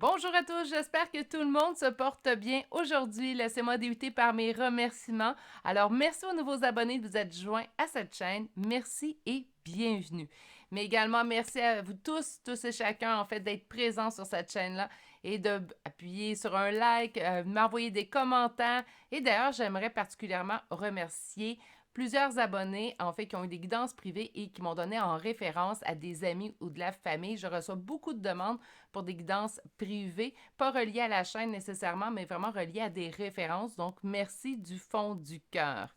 Bonjour à tous, j'espère que tout le monde se porte bien aujourd'hui. Laissez-moi débuter par mes remerciements. Alors, merci aux nouveaux abonnés de vous être joints à cette chaîne. Merci et bienvenue. Mais également, merci à vous tous et chacun, en fait, d'être présents sur cette chaîne-là et d'appuyer sur un like, m'envoyer des commentaires. Et d'ailleurs, j'aimerais particulièrement remercier plusieurs abonnés, en fait, qui ont eu des guidances privées et qui m'ont donné en référence à des amis ou de la famille. Je reçois beaucoup de demandes pour des guidances privées, pas reliées à la chaîne nécessairement, mais vraiment reliées à des références. Donc, merci du fond du cœur.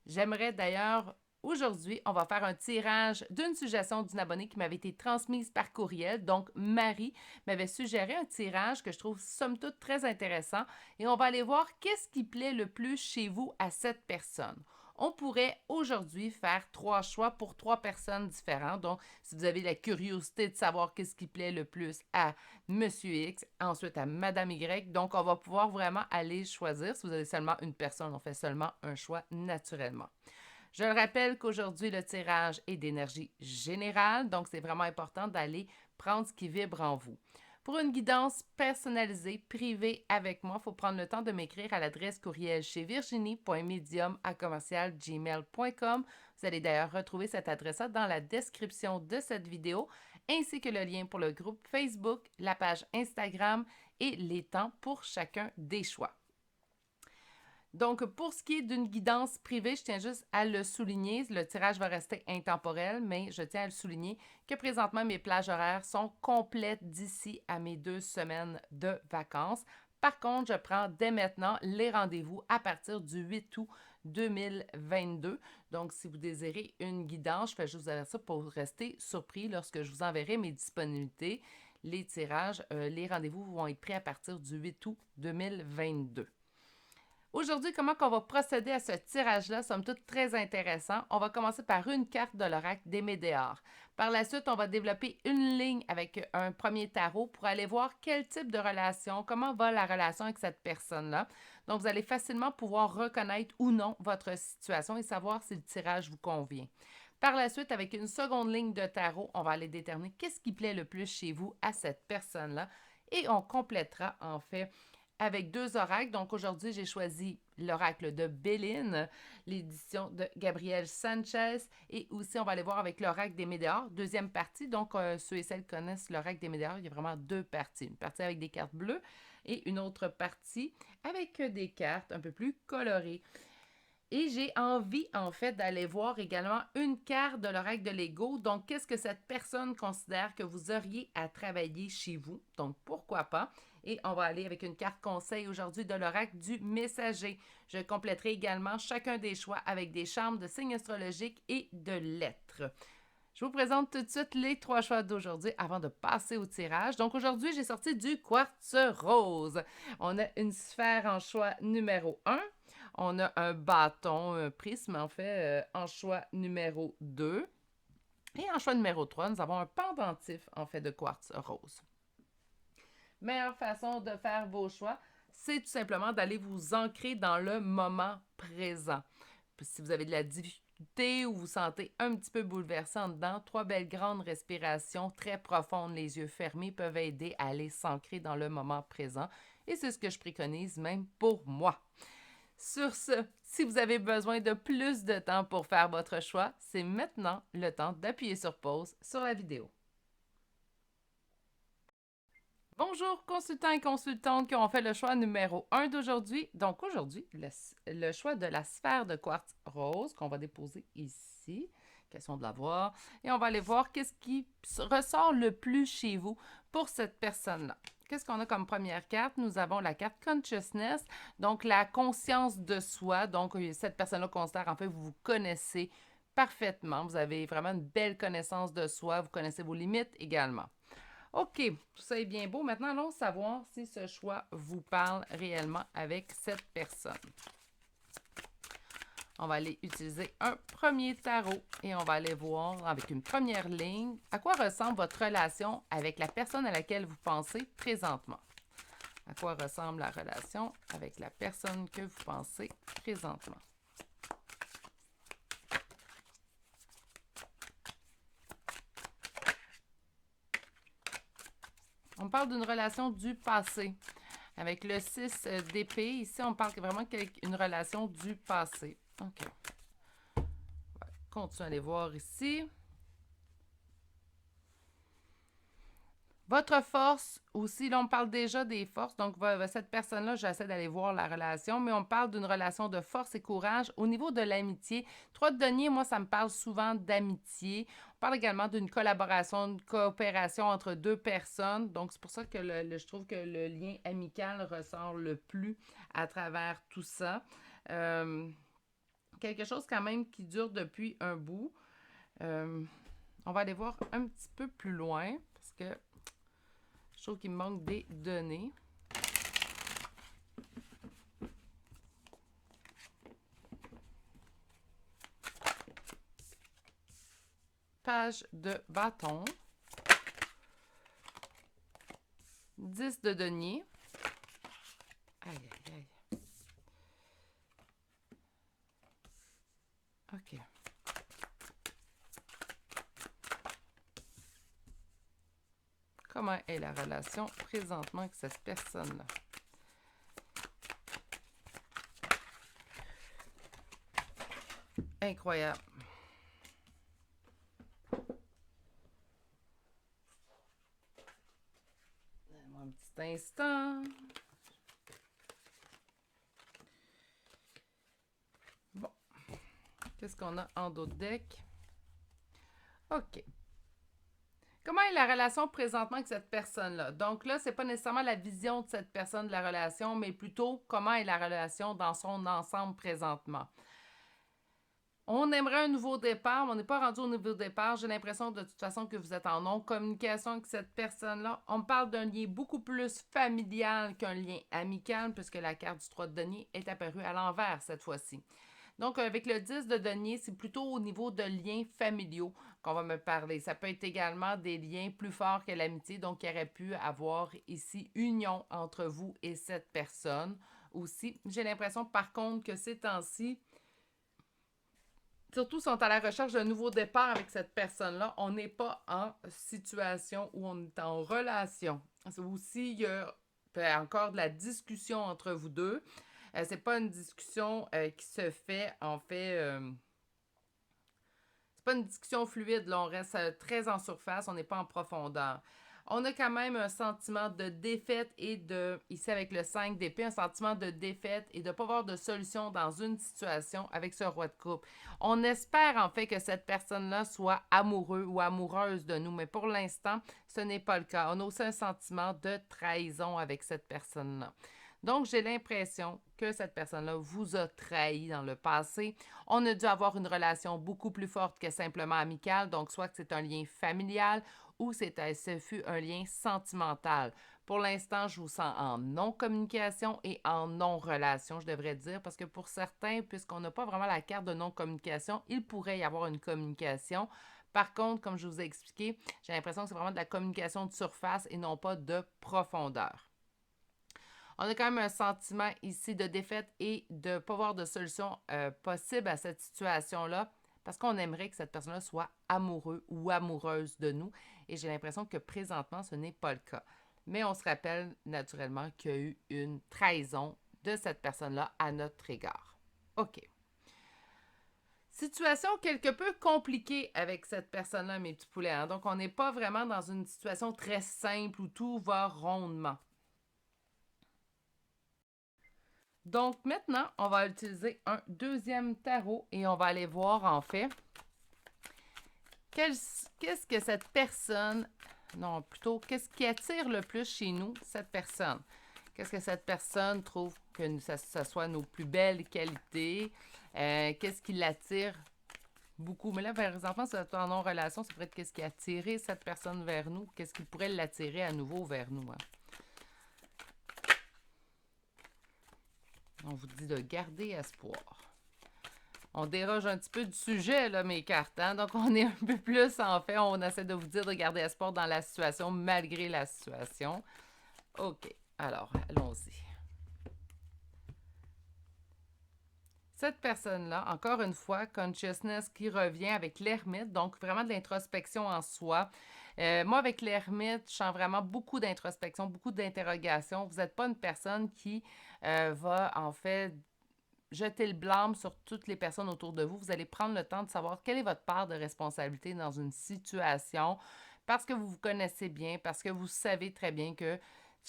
J'aimerais d'ailleurs aujourd'hui, on va faire un tirage d'une suggestion d'une abonnée qui m'avait été transmise par courriel. Donc, Marie m'avait suggéré un tirage que je trouve somme toute très intéressant et on va aller voir qu'est-ce qui plaît le plus chez vous à cette personne. On pourrait aujourd'hui faire 3 choix pour 3 personnes différentes. Donc, si vous avez la curiosité de savoir qu'est-ce qui plaît le plus à Monsieur X, ensuite à Madame Y, donc on va pouvoir vraiment aller choisir. Si vous avez seulement une personne, on fait seulement un choix naturellement. Je le rappelle qu'aujourd'hui, le tirage est d'énergie générale, donc c'est vraiment important d'aller prendre ce qui vibre en vous. Pour une guidance personnalisée, privée avec moi, il faut prendre le temps de m'écrire à l'adresse courriel chez virginie.medium@gmail.com. Vous allez d'ailleurs retrouver cette adresse-là dans la description de cette vidéo, ainsi que le lien pour le groupe Facebook, la page Instagram et les temps pour chacun des choix. Donc, pour ce qui est d'une guidance privée, je tiens juste à le souligner. Le tirage va rester intemporel, mais je tiens à le souligner que présentement, mes plages horaires sont complètes d'ici à mes 2 semaines de vacances. Par contre, je prends dès maintenant les rendez-vous à partir du 8 août 2022. Donc, si vous désirez une guidance, je fais juste vous avertir pour rester surpris lorsque je vous enverrai mes disponibilités. Les tirages, les rendez-vous vont être pris à partir du 8 août 2022. Aujourd'hui, comment on va procéder à ce tirage-là, somme toute très intéressant. On va commencer par une carte de l'oracle des Médéors. Par la suite, on va développer une ligne avec un premier tarot pour aller voir quel type de relation, comment va la relation avec cette personne-là. Donc, vous allez facilement pouvoir reconnaître ou non votre situation et savoir si le tirage vous convient. Par la suite, avec une seconde ligne de tarot, on va aller déterminer qu'est-ce qui plaît le plus chez vous à cette personne-là et on complétera en fait avec 2 oracles. Donc aujourd'hui, j'ai choisi l'oracle de Béline, l'édition de Gabriel Sanchez, et aussi on va aller voir avec l'oracle des Médéors, deuxième partie. Donc ceux et celles qui connaissent l'oracle des Médéors, il y a vraiment 2 parties. Une partie avec des cartes bleues et une autre partie avec des cartes un peu plus colorées. Et j'ai envie, en fait, d'aller voir également une carte de l'oracle de l'ego. Donc, qu'est-ce que cette personne considère que vous auriez à travailler chez vous? Donc, pourquoi pas? Et on va aller avec une carte conseil aujourd'hui de l'oracle du messager. Je compléterai également chacun des choix avec des charmes de signes astrologiques et de lettres. Je vous présente tout de suite les 3 choix d'aujourd'hui avant de passer au tirage. Donc aujourd'hui, j'ai sorti du quartz rose. On a une sphère en choix numéro 1. On a un bâton, un prisme en fait, en choix numéro 2. Et en choix numéro 3, nous avons un pendentif en fait de quartz rose. Meilleure façon de faire vos choix, c'est tout simplement d'aller vous ancrer dans le moment présent. Si vous avez de la difficulté ou vous sentez un petit peu bouleversé en dedans, 3 belles grandes respirations très profondes, les yeux fermés, peuvent aider à aller s'ancrer dans le moment présent. Et c'est ce que je préconise même pour moi. Sur ce, si vous avez besoin de plus de temps pour faire votre choix, c'est maintenant le temps d'appuyer sur pause sur la vidéo. Bonjour consultants et consultantes qui ont fait le choix numéro 1 d'aujourd'hui. Donc aujourd'hui, le choix de la sphère de quartz rose qu'on va déposer ici. Question de la voir. Et on va aller voir qu'est-ce qui ressort le plus chez vous pour cette personne-là. Qu'est-ce qu'on a comme première carte? Nous avons la carte Consciousness, donc la conscience de soi. Donc cette personne-là considère, en fait, vous vous connaissez parfaitement. Vous avez vraiment une belle connaissance de soi. Vous connaissez vos limites également. OK, tout ça est bien beau. Maintenant, allons savoir si ce choix vous parle réellement avec cette personne. On va aller utiliser un premier tarot et on va aller voir avec une première ligne à quoi ressemble votre relation avec la personne à laquelle vous pensez présentement. À quoi ressemble la relation avec la personne que vous pensez présentement. On On parle d'une relation du passé. Avec le 6 d'épée, ici, on parle vraiment d'une relation du passé. OK. On va continuer à aller voir ici. Votre force, aussi, là, on parle déjà des forces. Donc, cette personne-là, j'essaie d'aller voir la relation, mais on parle d'une relation de force et courage. Au niveau de l'amitié, 3 de denier, moi, ça me parle souvent d'amitié. On parle également d'une collaboration, une coopération entre 2 personnes. Donc, c'est pour ça que je trouve que le lien amical ressort le plus à travers tout ça. Quelque chose quand même qui dure depuis un bout. On va aller voir un petit peu plus loin parce que je trouve qu'il me manque des données. Page de bâton. 10 de denier. Aïe, aïe, aïe. OK. Comment est la relation présentement avec cette personne-là? Incroyable. Donne-moi un petit instant. Bon. Qu'est-ce qu'on a en d'autres decks? OK. Comment est la relation présentement avec cette personne-là? Donc là, c'est pas nécessairement la vision de cette personne de la relation, mais plutôt comment est la relation dans son ensemble présentement. On aimerait un nouveau départ, mais on n'est pas rendu au nouveau départ. J'ai l'impression de toute façon que vous êtes en non-communication avec cette personne-là. On me parle d'un lien beaucoup plus familial qu'un lien amical, puisque la carte du 3 de denier est apparue à l'envers cette fois-ci. Donc, avec le 10 de denier, c'est plutôt au niveau de liens familiaux qu'on va me parler. Ça peut être également des liens plus forts que l'amitié, donc il y aurait pu avoir ici union entre vous et cette personne aussi. J'ai l'impression, par contre, que ces temps-ci, surtout sont à la recherche d'un nouveau départ avec cette personne-là, on n'est pas en situation où on est en relation. C'est aussi, il y a encore de la discussion entre vous deux. C'est pas une discussion qui se fait, en fait, c'est pas une discussion fluide, là, on reste très en surface, on n'est pas en profondeur. On a quand même un sentiment de défaite et ici avec le 5 d'épée, un sentiment de défaite et de ne pas avoir de solution dans une situation avec ce roi de coupe. On espère en fait que cette personne-là soit amoureux ou amoureuse de nous, mais pour l'instant, ce n'est pas le cas. On a aussi un sentiment de trahison avec cette personne-là. Donc, j'ai l'impression que cette personne-là vous a trahi dans le passé. On a dû avoir une relation beaucoup plus forte que simplement amicale, donc soit que c'est un lien familial ou ce fut un lien sentimental. Pour l'instant, je vous sens en non-communication et en non-relation, je devrais dire, parce que pour certains, puisqu'on n'a pas vraiment la carte de non-communication, il pourrait y avoir une communication. Par contre, comme je vous ai expliqué, j'ai l'impression que c'est vraiment de la communication de surface et non pas de profondeur. On a quand même un sentiment ici de défaite et de ne pas voir de solution possible à cette situation-là parce qu'on aimerait que cette personne-là soit amoureux ou amoureuse de nous. Et j'ai l'impression que présentement, ce n'est pas le cas. Mais on se rappelle naturellement qu'il y a eu une trahison de cette personne-là à notre égard. OK. Situation quelque peu compliquée avec cette personne-là, mes petits poulets. Hein? Donc, on n'est pas vraiment dans une situation très simple où tout va rondement. Donc maintenant, on va utiliser un deuxième tarot et on va aller voir en fait qu'est-ce que cette personne, non plutôt qu'est-ce qui attire le plus chez nous cette personne. Qu'est-ce que cette personne trouve que ça soit nos plus belles qualités, qu'est-ce qui l'attire beaucoup. Mais là, par exemple, c'est en non-relation, c'est peut-être qu'est-ce qui a attiré cette personne vers nous, qu'est-ce qui pourrait l'attirer à nouveau vers nous. Hein? On vous dit de garder espoir. On déroge un petit peu du sujet, là, mes cartes. Hein? Donc, on est un peu plus, en fait, on essaie de vous dire de garder espoir dans la situation, malgré la situation. OK. Alors, allons-y. Cette personne-là, encore une fois, consciousness qui revient avec l'ermite, donc vraiment de l'introspection en soi. Moi, avec l'ermite, je sens vraiment beaucoup d'introspection, beaucoup d'interrogation. Vous n'êtes pas une personne qui va, en fait, jeter le blâme sur toutes les personnes autour de vous. Vous allez prendre le temps de savoir quelle est votre part de responsabilité dans une situation parce que vous vous connaissez bien, parce que vous savez très bien que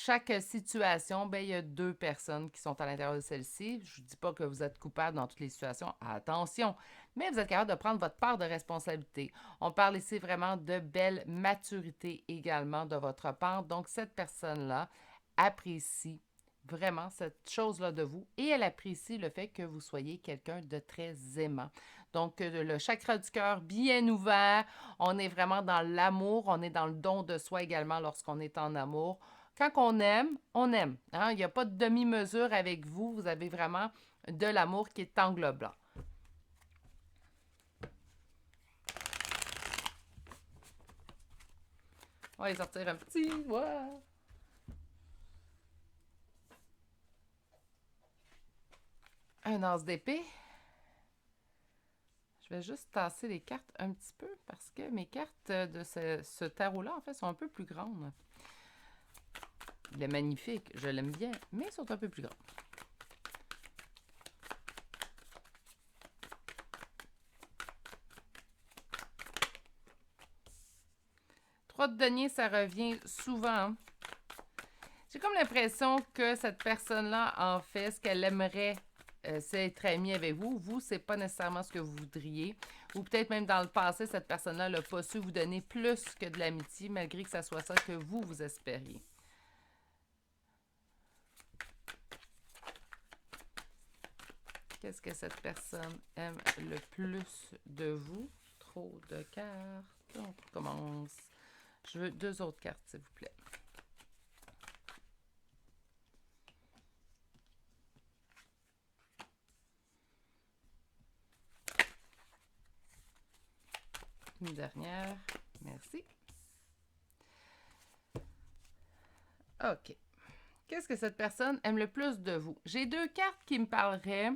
chaque situation, ben, il y a deux personnes qui sont à l'intérieur de celle-ci. Je ne dis pas que vous êtes coupable dans toutes les situations, attention, mais vous êtes capable de prendre votre part de responsabilité. On parle ici vraiment de belle maturité également de votre part. Donc, cette personne-là apprécie vraiment cette chose-là de vous et elle apprécie le fait que vous soyez quelqu'un de très aimant. Donc, le chakra du cœur bien ouvert, on est vraiment dans l'amour, on est dans le don de soi également lorsqu'on est en amour. Quand on aime, on aime. Hein? Il n'y a pas de demi-mesure avec vous, vous avez vraiment de l'amour qui est englobant. On va aller sortir un petit. Wow. Un as d'épée. Je vais juste tasser les cartes un petit peu parce que mes cartes de ce tarot-là, en fait, sont un peu plus grandes. Il est magnifique, je l'aime bien, mais ils sont un peu plus grands. Trois de denier, ça revient souvent. J'ai comme l'impression que cette personne-là, en fait, ce qu'elle aimerait, c'est être amie avec vous. Vous, c'est pas nécessairement ce que vous voudriez. Ou peut-être même dans le passé, cette personne-là n'a pas su vous donner plus que de l'amitié, malgré que ça soit ça que vous espériez. Qu'est-ce que cette personne aime le plus de vous? Trop de cartes. On commence. Je veux deux autres cartes, s'il vous plaît. Une dernière. Merci. OK. Qu'est-ce que cette personne aime le plus de vous? J'ai deux cartes qui me parleraient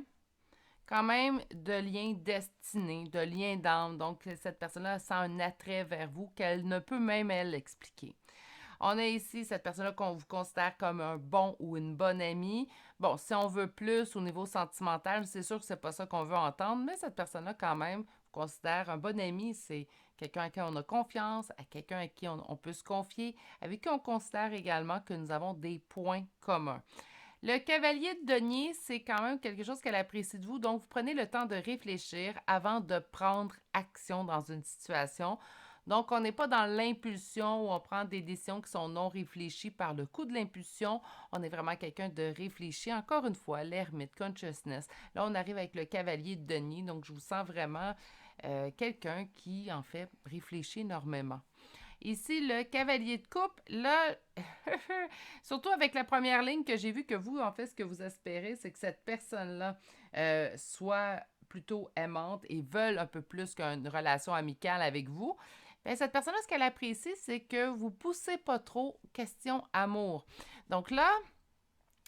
quand même de lien destiné, de lien d'âme. Donc, cette personne-là sent un attrait vers vous qu'elle ne peut même, elle, expliquer. On a ici cette personne-là qu'on vous considère comme un bon ou une bonne amie. Bon, si on veut plus au niveau sentimental, c'est sûr que c'est pas ça qu'on veut entendre, mais cette personne-là, quand même, vous considère un bon ami. C'est quelqu'un à qui on a confiance, à quelqu'un à qui on peut se confier, avec qui on considère également que nous avons des points communs. Le cavalier de denier, c'est quand même quelque chose qu'elle apprécie de vous, donc vous prenez le temps de réfléchir avant de prendre action dans une situation. Donc, on n'est pas dans l'impulsion où on prend des décisions qui sont non réfléchies par le coup de l'impulsion. On est vraiment quelqu'un de réfléchi. Encore une fois, l'ermite, consciousness. Là, on arrive avec le cavalier de denier, donc je vous sens vraiment quelqu'un qui, en fait, réfléchit énormément. Ici, le cavalier de coupe, là, surtout avec la première ligne que j'ai vue que vous, en fait, ce que vous espérez, c'est que cette personne-là soit plutôt aimante et veuille un peu plus qu'une relation amicale avec vous. Bien, cette personne-là, ce qu'elle apprécie, c'est que vous ne poussez pas trop question amour. Donc là,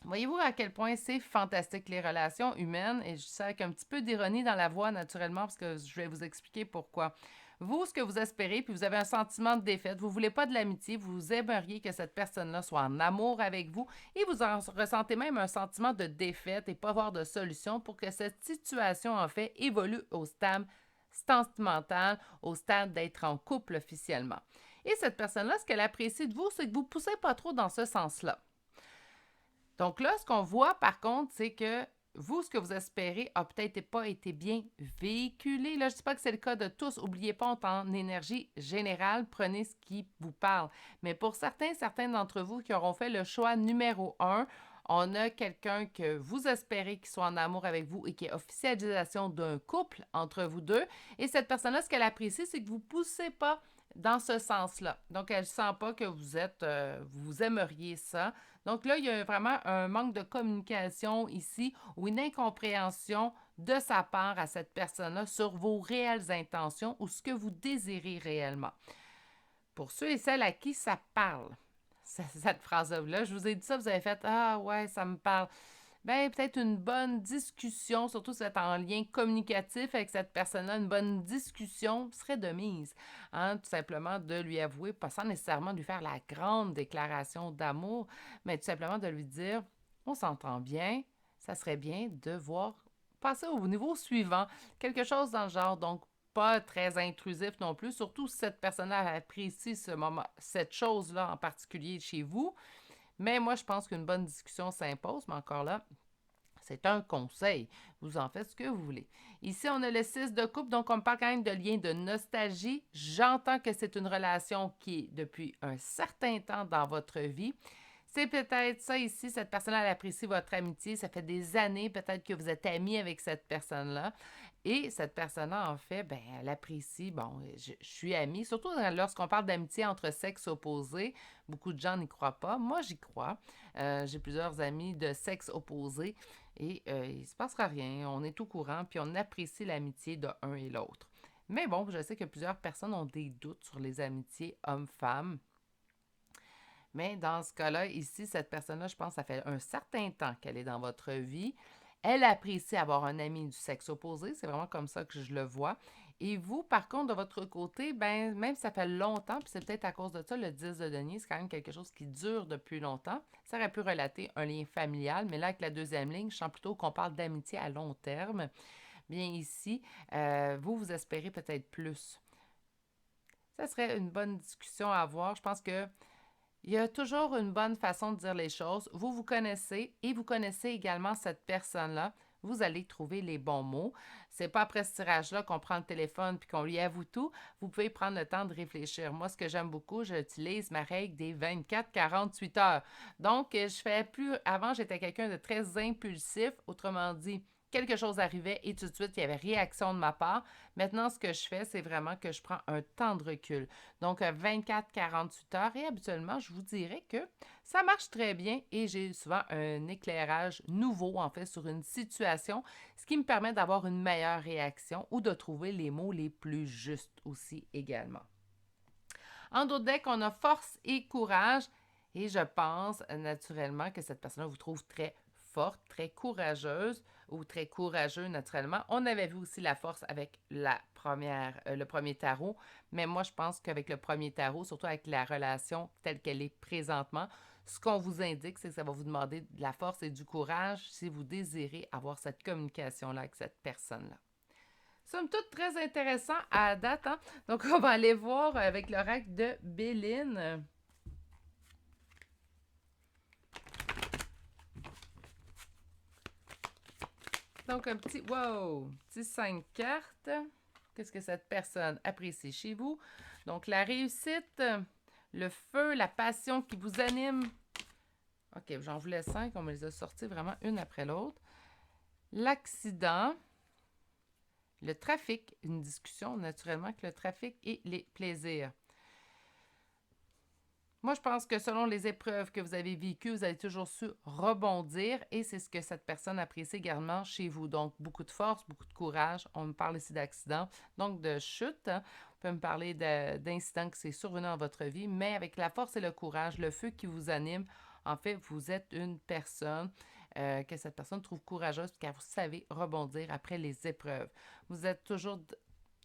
voyez-vous à quel point c'est fantastique les relations humaines, et je dis ça avec un petit peu d'ironie dans la voix naturellement parce que je vais vous expliquer pourquoi. Vous, ce que vous espérez, puis vous avez un sentiment de défaite, vous ne voulez pas de l'amitié, vous aimeriez que cette personne-là soit en amour avec vous et vous en ressentez même un sentiment de défaite et pas avoir de solution pour que cette situation, en fait, évolue au stade sentimental, au stade d'être en couple officiellement. Et cette personne-là, ce qu'elle apprécie de vous, c'est que vous ne poussez pas trop dans ce sens-là. Donc là, ce qu'on voit par contre, c'est que vous, ce que vous espérez a peut-être pas été bien véhiculé. Là, je ne dis pas que c'est le cas de tous. N'oubliez pas, on est en énergie générale. Prenez ce qui vous parle. Mais pour certains d'entre vous qui auront fait le choix numéro 1, on a quelqu'un que vous espérez qui soit en amour avec vous et qui est officialisation d'un couple entre vous deux. Et cette personne-là, ce qu'elle apprécie, c'est que vous ne poussez pas dans ce sens-là. Donc, elle ne sent pas que vous aimeriez ça. Donc là, il y a vraiment un manque de communication ici ou une incompréhension de sa part à cette personne-là sur vos réelles intentions ou ce que vous désirez réellement. Pour ceux et celles à qui ça parle, cette phrase-là, je vous ai dit ça, vous avez fait « Ah ouais, ça me parle ». ben peut-être une bonne discussion, surtout si vous êtes en lien communicatif avec cette personne-là, une bonne discussion serait de mise. Hein, tout simplement de lui avouer, pas sans nécessairement lui faire la grande déclaration d'amour, mais tout simplement de lui dire, on s'entend bien, ça serait bien de voir passer au niveau suivant, quelque chose dans le genre, donc pas très intrusif non plus, surtout si cette personne-là apprécie ce moment, cette chose-là en particulier chez vous. Mais moi, je pense qu'une bonne discussion s'impose, mais encore là, c'est un conseil. Vous en faites ce que vous voulez. Ici, on a le 6 de couple, donc on me parle quand même de lien de nostalgie. J'entends que c'est une relation qui est depuis un certain temps dans votre vie. C'est peut-être ça ici, cette personne-là, elle apprécie votre amitié. Ça fait des années peut-être que vous êtes amis avec cette personne-là. Et cette personne-là, en fait, ben, elle apprécie, bon, je suis amie, surtout lorsqu'on parle d'amitié entre sexes opposés. Beaucoup de gens n'y croient pas. Moi, j'y crois. J'ai plusieurs amis de sexe opposé et il ne se passera rien. On est au courant, puis on apprécie l'amitié de un et l'autre. Mais bon, je sais que plusieurs personnes ont des doutes sur les amitiés hommes-femmes. Mais dans ce cas-là, ici, cette personne-là, je pense que ça fait un certain temps qu'elle est dans votre vie. Elle apprécie avoir un ami du sexe opposé. C'est vraiment comme ça que je le vois. Et vous, par contre, de votre côté, ben, même si ça fait longtemps, puis c'est peut-être à cause de ça, le 10 de denier, c'est quand même quelque chose qui dure depuis longtemps. Ça aurait pu relater un lien familial, mais là, avec la deuxième ligne, je sens plutôt qu'on parle d'amitié à long terme. Bien ici, vous espérez peut-être plus. Ça serait une bonne discussion à avoir. Je pense que il y a toujours une bonne façon de dire les choses. Vous vous connaissez et vous connaissez également cette personne-là. Vous allez trouver les bons mots. C'est pas après ce tirage-là qu'on prend le téléphone puis qu'on lui avoue tout. Vous pouvez prendre le temps de réfléchir. Moi, ce que j'aime beaucoup, j'utilise ma règle des 24-48 heures. Donc, je fais plus. Avant, j'étais quelqu'un de très impulsif. Autrement dit, quelque chose arrivait et tout de suite, il y avait réaction de ma part. Maintenant, ce que je fais, c'est vraiment que je prends un temps de recul. Donc, 24-48 heures. Et habituellement, je vous dirais que ça marche très bien et j'ai souvent un éclairage nouveau, en fait, sur une situation, ce qui me permet d'avoir une meilleure réaction ou de trouver les mots les plus justes aussi également. En d'autres decks, on a force et courage. Et je pense naturellement que cette personne-là vous trouve très forte, très courageuse ou très courageux naturellement. On avait vu aussi la force avec le premier tarot, mais moi je pense qu'avec le premier tarot, surtout avec la relation telle qu'elle est présentement, ce qu'on vous indique, c'est que ça va vous demander de la force et du courage si vous désirez avoir cette communication-là avec cette personne-là. Somme toute très intéressant à date, hein? Donc on va aller voir avec l'oracle de Béline. Donc, un petit 5 cartes. Qu'est-ce que cette personne apprécie chez vous? Donc, la réussite, le feu, la passion qui vous anime. OK, j'en voulais 5, on me les a sortis vraiment une après l'autre. L'accident, le trafic, une discussion naturellement avec le trafic et les plaisirs. Moi, je pense que selon les épreuves que vous avez vécues, vous avez toujours su rebondir et c'est ce que cette personne apprécie également chez vous. Donc, beaucoup de force, beaucoup de courage. On me parle ici d'accident, donc de chute. On peut me parler d'incidents qui s'est survenu dans votre vie, mais avec la force et le courage, le feu qui vous anime, en fait, vous êtes une personne que cette personne trouve courageuse car vous savez rebondir après les épreuves. Vous êtes toujours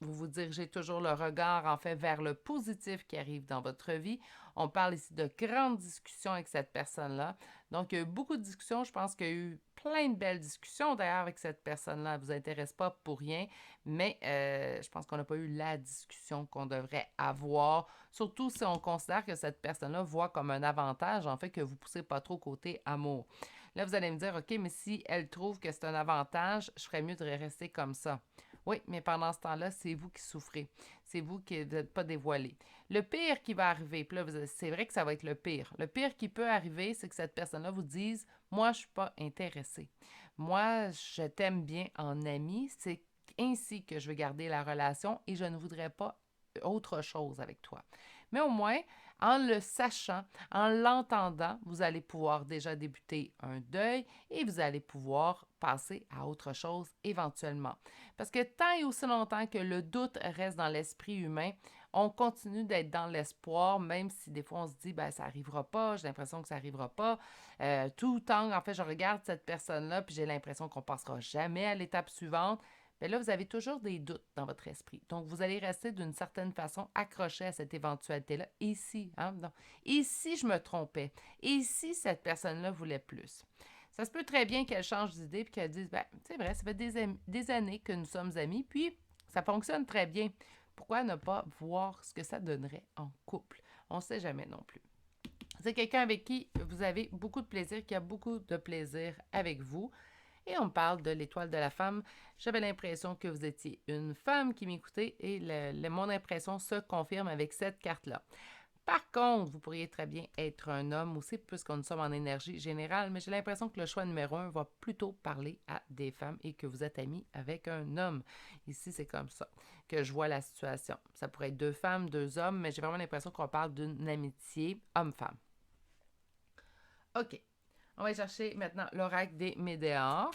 vous vous dirigez toujours le regard, en fait, vers le positif qui arrive dans votre vie. On parle ici de grandes discussions avec cette personne-là. Donc, il y a eu beaucoup de discussions. Je pense qu'il y a eu plein de belles discussions, d'ailleurs, avec cette personne-là. Elle ne vous intéresse pas pour rien, mais je pense qu'on n'a pas eu la discussion qu'on devrait avoir, surtout si on considère que cette personne-là voit comme un avantage, en fait, que vous ne poussez pas trop côté amour. Là, vous allez me dire, OK, mais si elle trouve que c'est un avantage, je ferais mieux de rester comme ça. Oui, mais pendant ce temps-là, c'est vous qui souffrez. C'est vous qui n'êtes pas dévoilé. Le pire qui va arriver, puis là, c'est vrai que ça va être le pire. Le pire qui peut arriver, c'est que cette personne-là vous dise « Moi, je ne suis pas intéressée. Moi, je t'aime bien en ami. C'est ainsi que je veux garder la relation et je ne voudrais pas autre chose avec toi. » Mais au moins, en le sachant, en l'entendant, vous allez pouvoir déjà débuter un deuil et vous allez pouvoir passer à autre chose éventuellement. Parce que tant et aussi longtemps que le doute reste dans l'esprit humain, On continue d'être dans l'espoir, même si des fois on se dit, ben ça n'arrivera pas, j'ai l'impression que ça n'arrivera pas. Tout le temps, en fait, je regarde cette personne-là, puis j'ai l'impression qu'on ne passera jamais à l'étape suivante. Bien là, vous avez toujours des doutes dans votre esprit. Donc, vous allez rester d'une certaine façon accroché à cette éventualité-là. Et si, hein? Non. Et si je me trompais? Et si cette personne-là voulait plus? Ça se peut très bien qu'elle change d'idée puis qu'elle dise, ben, c'est vrai, ça fait des années que nous sommes amis, puis ça fonctionne très bien. Pourquoi ne pas voir ce que ça donnerait en couple? On ne sait jamais non plus. C'est quelqu'un avec qui vous avez beaucoup de plaisir, qui a beaucoup de plaisir avec vous. Et on parle de l'étoile de la femme. J'avais l'impression que vous étiez une femme qui m'écoutait et mon impression se confirme avec cette carte-là. Par contre, vous pourriez très bien être un homme aussi, puisque nous sommes en énergie générale, mais j'ai l'impression que le choix numéro 1 va plutôt parler à des femmes et que vous êtes amis avec un homme. Ici, c'est comme ça que je vois la situation. Ça pourrait être 2 femmes, 2 hommes, mais j'ai vraiment l'impression qu'on parle d'une amitié homme-femme. OK. On va chercher maintenant l'oracle des Médéors.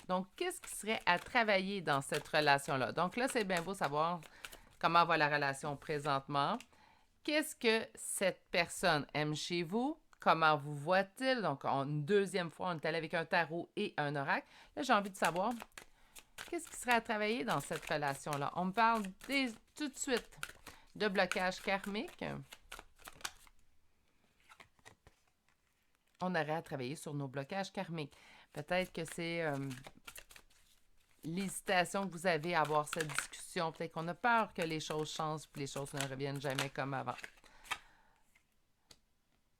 Donc, qu'est-ce qui serait à travailler dans cette relation-là? Donc là, c'est bien beau savoir comment va la relation présentement. Qu'est-ce que cette personne aime chez vous? Comment vous voit-il? Donc, une deuxième fois, on est allé avec un tarot et un oracle. Là, j'ai envie de savoir, qu'est-ce qui serait à travailler dans cette relation-là? On me parle tout de suite de blocage karmique. On aurait à travailler sur nos blocages karmiques. Peut-être que c'est l'hésitation que vous avez à avoir cette discussion. Peut-être qu'on a peur que les choses changent et que les choses ne reviennent jamais comme avant.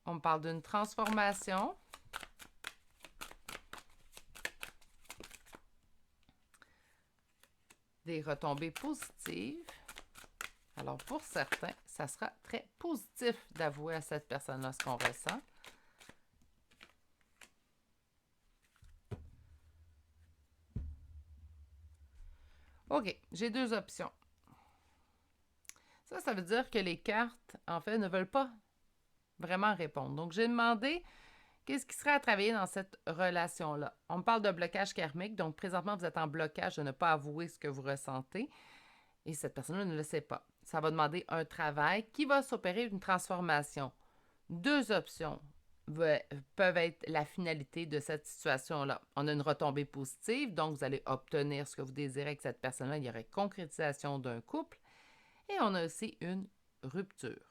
On me parle d'une transformation. Des retombées positives. Alors, pour certains, ça sera très positif d'avouer à cette personne-là ce qu'on ressent. OK, j'ai 2 options. Ça veut dire que les cartes, en fait, ne veulent pas vraiment répondre. Donc, j'ai demandé qu'est-ce qui serait à travailler dans cette relation-là. On me parle de blocage karmique, donc présentement, vous êtes en blocage de ne pas avouer ce que vous ressentez. Et cette personne-là ne le sait pas. Ça va demander un travail qui va s'opérer une transformation. 2 options peuvent être la finalité de cette situation-là. On a une retombée positive, donc vous allez obtenir ce que vous désirez avec cette personne-là. Il y aurait concrétisation d'un couple. Et on a aussi une rupture.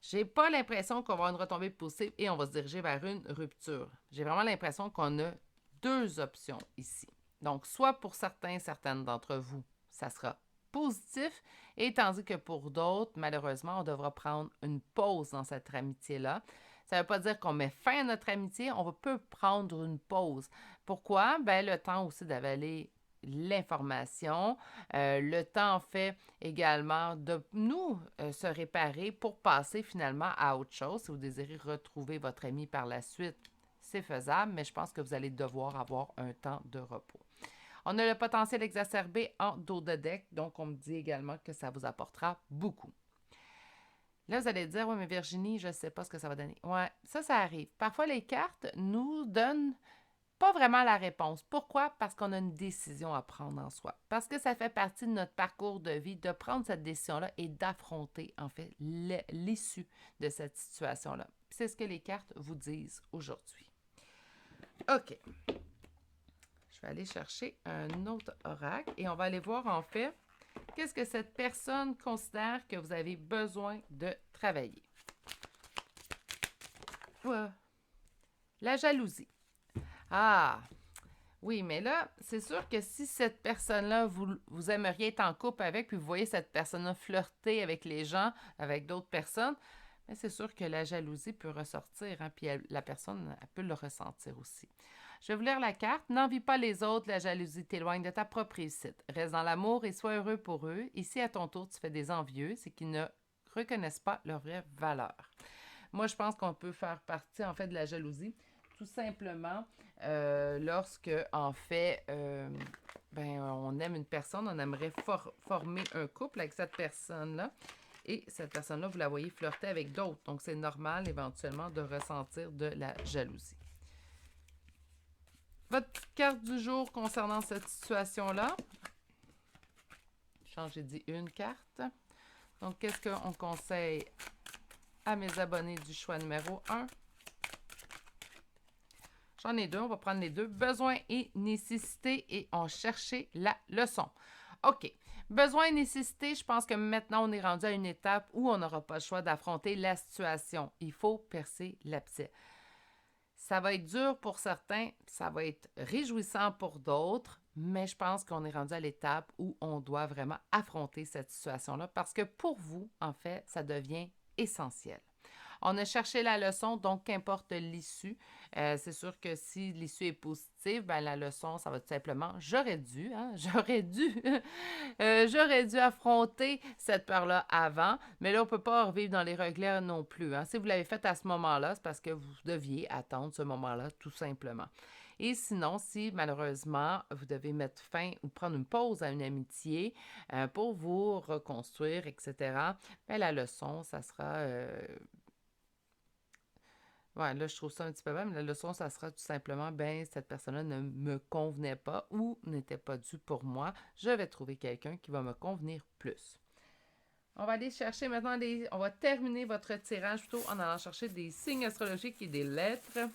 J'ai pas l'impression qu'on va avoir une retombée positive et on va se diriger vers une rupture. J'ai vraiment l'impression qu'on a 2 options ici. Donc, soit pour certaines d'entre vous, ça sera positif, et tandis que pour d'autres, malheureusement, on devra prendre une pause dans cette amitié-là. Ça ne veut pas dire qu'on met fin à notre amitié, on peut prendre une pause. Pourquoi? Ben, le temps aussi d'avaler l'information, le temps fait également de nous se réparer pour passer finalement à autre chose. Si vous désirez retrouver votre ami par la suite, c'est faisable, mais je pense que vous allez devoir avoir un temps de repos. On a le potentiel exacerbé en dos de deck, donc on me dit également que ça vous apportera beaucoup. Là, vous allez dire, oui, mais Virginie, je ne sais pas ce que ça va donner. Oui, ça arrive. Parfois, les cartes nous donnent pas vraiment la réponse. Pourquoi? Parce qu'on a une décision à prendre en soi. Parce que ça fait partie de notre parcours de vie de prendre cette décision-là et d'affronter, en fait, l'issue de cette situation-là. C'est ce que les cartes vous disent aujourd'hui. OK. Je vais aller chercher un autre oracle et on va aller voir, en fait, qu'est-ce que cette personne considère que vous avez besoin de travailler. La jalousie. Ah, oui, mais là, c'est sûr que si cette personne-là, vous aimeriez être en couple avec, puis vous voyez cette personne-là flirter avec les gens, avec d'autres personnes, mais c'est sûr que la jalousie peut ressortir, hein, puis la personne, elle peut le ressentir aussi. Je vais vous lire la carte. N'envie pas les autres, la jalousie t'éloigne de ta propre réussite. Reste dans l'amour et sois heureux pour eux. Ici, à ton tour, tu fais des envieux, c'est qu'ils ne reconnaissent pas leur vraie valeur. Moi, je pense qu'on peut faire partie, en fait, de la jalousie, tout simplement lorsque, en fait, on aime une personne, on aimerait former un couple avec cette personne-là. Et cette personne-là, vous la voyez flirter avec d'autres. Donc, c'est normal, éventuellement, de ressentir de la jalousie. Votre petite carte du jour concernant cette situation-là. J'ai dit une carte. Donc, qu'est-ce qu'on conseille à mes abonnés du choix numéro 1? J'en ai deux, on va prendre les deux. Besoin et nécessité et on cherchait la leçon. OK. Besoin et nécessité, je pense que maintenant, on est rendu à une étape où on n'aura pas le choix d'affronter la situation. Il faut percer l'abcès. Ça va être dur pour certains, ça va être réjouissant pour d'autres, mais je pense qu'on est rendu à l'étape où on doit vraiment affronter cette situation-là parce que pour vous, en fait, ça devient essentiel. On a cherché la leçon, donc qu'importe l'issue. C'est sûr que si l'issue est positive, ben la leçon, ça va tout simplement, j'aurais dû, j'aurais dû affronter cette peur-là avant, mais là, on ne peut pas revivre dans les regrets non plus. Hein. Si vous l'avez fait à ce moment-là, c'est parce que vous deviez attendre ce moment-là, tout simplement. Et sinon, si malheureusement, vous devez mettre fin ou prendre une pause à une amitié pour vous reconstruire, etc., ben, la leçon, ça sera... Ouais, là, je trouve ça un petit peu même. La leçon, ça sera tout simplement, ben, cette personne-là ne me convenait pas ou n'était pas due pour moi. Je vais trouver quelqu'un qui va me convenir plus. On va aller chercher maintenant on va terminer votre tirage plutôt en allant chercher des signes astrologiques et des lettres.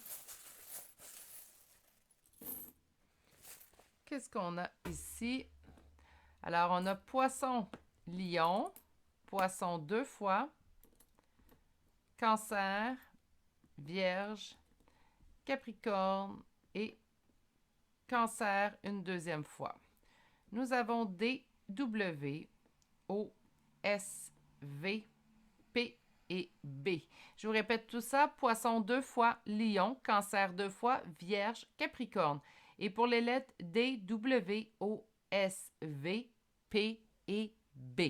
Qu'est-ce qu'on a ici? Alors, on a Poisson, Lion, Poisson 2 fois, Cancer, Vierge, Capricorne et Cancer une deuxième fois. Nous avons D, W, O, S, V, P et B. Je vous répète tout ça. Poisson 2 fois, Lion, Cancer 2 fois, Vierge, Capricorne. Et pour les lettres D, W, O, S, V, P et B.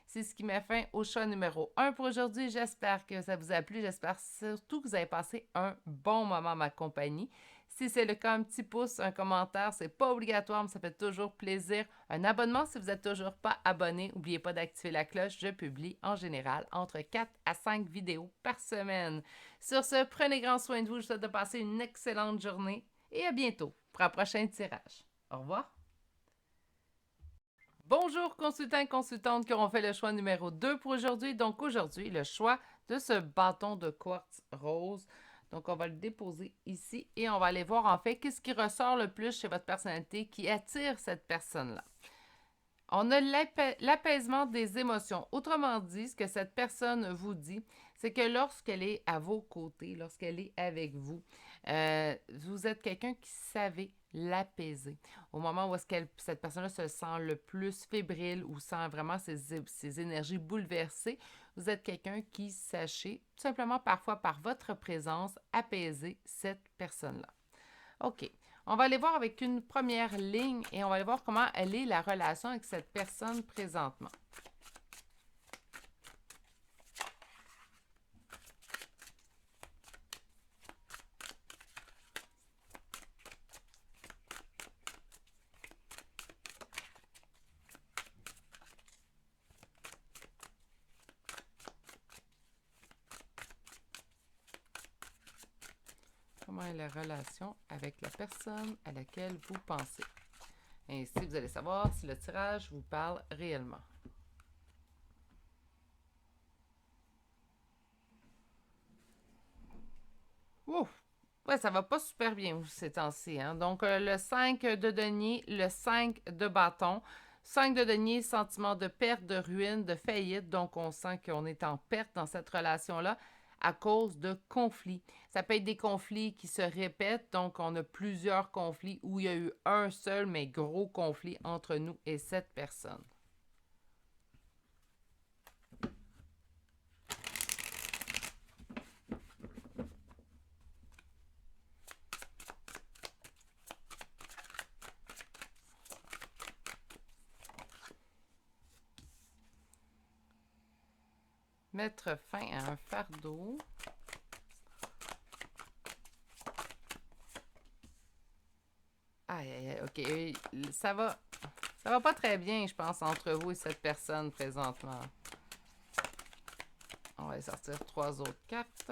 C'est ce qui met fin au choix numéro 1 pour aujourd'hui. J'espère que ça vous a plu. J'espère surtout que vous avez passé un bon moment à ma compagnie. Si c'est le cas, un petit pouce, un commentaire, c'est pas obligatoire, mais ça fait toujours plaisir. Un abonnement si vous n'êtes toujours pas abonné. N'oubliez pas d'activer la cloche. Je publie en général entre 4 à 5 vidéos par semaine. Sur ce, prenez grand soin de vous. Je vous souhaite de passer une excellente journée et à bientôt pour un prochain tirage. Au revoir. Bonjour consultants et consultantes qui auront fait le choix numéro 2 pour aujourd'hui. Donc aujourd'hui, le choix de ce bâton de quartz rose. Donc on va le déposer ici et on va aller voir en fait qu'est-ce qui ressort le plus chez votre personnalité qui attire cette personne-là. On a l'apaisement des émotions. Autrement dit, ce que cette personne vous dit, c'est que lorsqu'elle est à vos côtés, lorsqu'elle est avec vous, vous êtes quelqu'un qui savait l'apaiser. Au moment où cette personne-là se sent le plus fébrile ou sent vraiment ses énergies bouleversées, vous êtes quelqu'un qui sachez, tout simplement parfois par votre présence, apaiser cette personne-là. OK. On va aller voir avec une première ligne et on va aller voir comment elle est la relation avec cette personne présentement. Comment est la relation avec la personne à laquelle vous pensez. Ainsi, vous allez savoir si le tirage vous parle réellement. Ouf! Ouais, ça va pas super bien ces temps-ci. Hein? Donc, le 5 de denier, le 5 de bâton. 5 de denier, sentiment de perte, de ruine, de faillite. Donc, on sent qu'on est en perte dans cette relation-là à cause de conflits. Ça peut être des conflits qui se répètent. Donc, on a plusieurs conflits où il y a eu un seul, mais gros conflit entre nous et cette personne. Mettre fin à un fardeau. Aïe, aïe, aïe, ok. Ça va pas très bien, je pense, entre vous et cette personne présentement. On va aller sortir 3 autres cartes.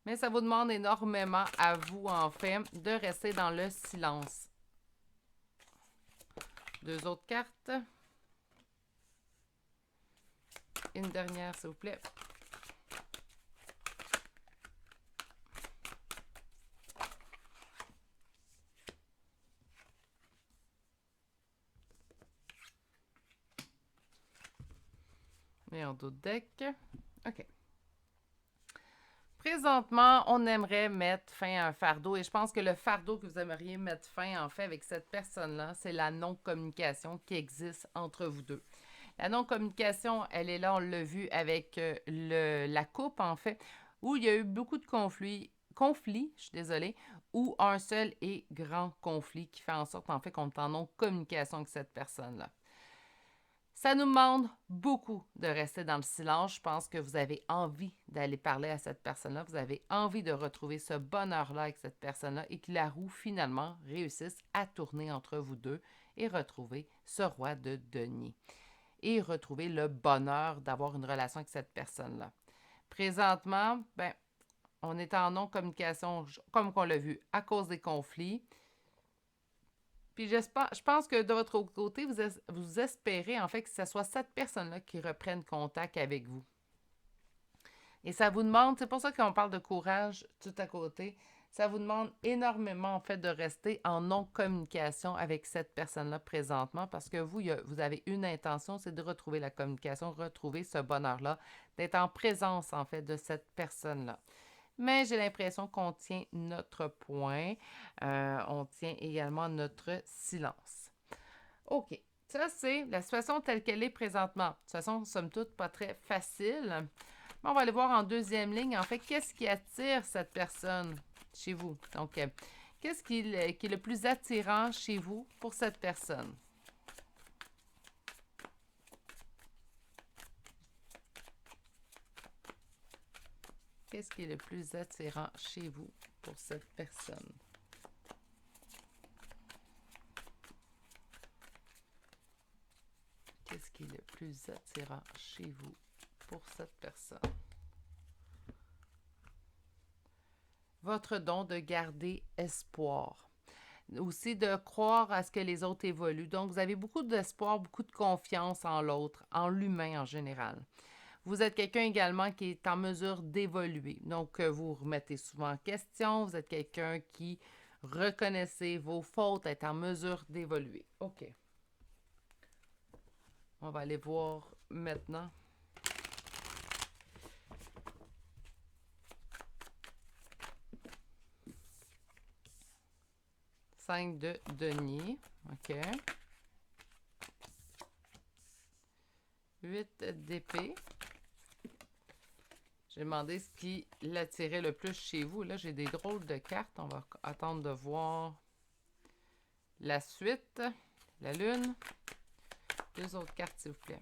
Mais ça vous demande énormément à vous, en fait, de rester dans le silence. 2 autres cartes. Une dernière, s'il vous plaît. Et en d'autres deck. OK. Présentement, on aimerait mettre fin à un fardeau et je pense que le fardeau que vous aimeriez mettre fin, en fait, avec cette personne-là, c'est la non-communication qui existe entre vous deux. La non-communication, elle est là, on l'a vu avec la coupe, en fait, où il y a eu beaucoup de conflits, je suis désolée, ou un seul et grand conflit qui fait en sorte, en fait, qu'on est en non-communication avec cette personne-là. Ça nous demande beaucoup de rester dans le silence. Je pense que vous avez envie d'aller parler à cette personne-là. Vous avez envie de retrouver ce bonheur-là avec cette personne-là et que la roue, finalement, réussisse à tourner entre vous deux et retrouver ce roi de denier. Et retrouver le bonheur d'avoir une relation avec cette personne-là. Présentement, on est en non-communication, comme on l'a vu, à cause des conflits. Puis je pense que de votre côté, vous espérez en fait que ce soit cette personne-là qui reprenne contact avec vous. Et ça vous demande, c'est pour ça qu'on parle de courage tout à côté, ça vous demande énormément en fait de rester en non-communication avec cette personne-là présentement parce que vous avez une intention, c'est de retrouver la communication, retrouver ce bonheur-là, d'être en présence en fait de cette personne-là. Mais j'ai l'impression qu'on tient notre point. On tient également notre silence. OK. Ça, c'est la situation telle qu'elle est présentement. De toute façon, somme toute, pas très facile. On va aller voir en deuxième ligne, en fait, qu'est-ce qui attire cette personne chez vous? Donc, qu'est-ce qui est le plus attirant chez vous pour cette personne? Qu'est-ce qui est le plus attirant chez vous pour cette personne? Qu'est-ce qui est le plus attirant chez vous pour cette personne? Votre don de garder espoir. Aussi de croire à ce que les autres évoluent. Donc, vous avez beaucoup d'espoir, beaucoup de confiance en l'autre, en l'humain en général. Vous êtes quelqu'un également qui est en mesure d'évoluer. Donc, vous remettez souvent en question. Vous êtes quelqu'un qui reconnaissez vos fautes, est en mesure d'évoluer. OK. On va aller voir maintenant. Cinq de denier. OK. 8 d'épée. J'ai demandé ce qui l'attirait le plus chez vous. Là, j'ai des drôles de cartes. On va attendre de voir la suite. La lune. 2 autres cartes, s'il vous plaît.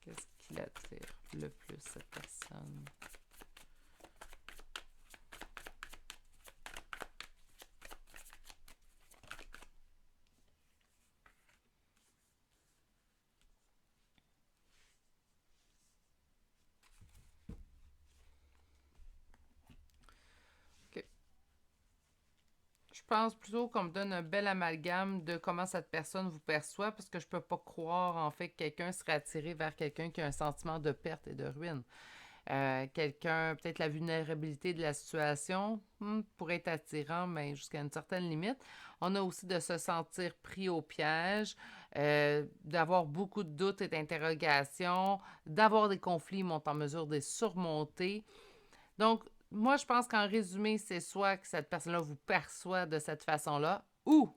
Qu'est-ce qui l'attire le plus, cette personne? Je pense plutôt qu'on me donne un bel amalgame de comment cette personne vous perçoit parce que je peux pas croire en fait que quelqu'un serait attiré vers quelqu'un qui a un sentiment de perte et de ruine. Quelqu'un, peut-être la vulnérabilité de la situation pourrait être attirant, mais jusqu'à une certaine limite. On a aussi de se sentir pris au piège, d'avoir beaucoup de doutes et d'interrogations, d'avoir des conflits, mais on est en mesure de les surmonter. Donc, moi, je pense qu'en résumé, c'est soit que cette personne-là vous perçoit de cette façon-là, ou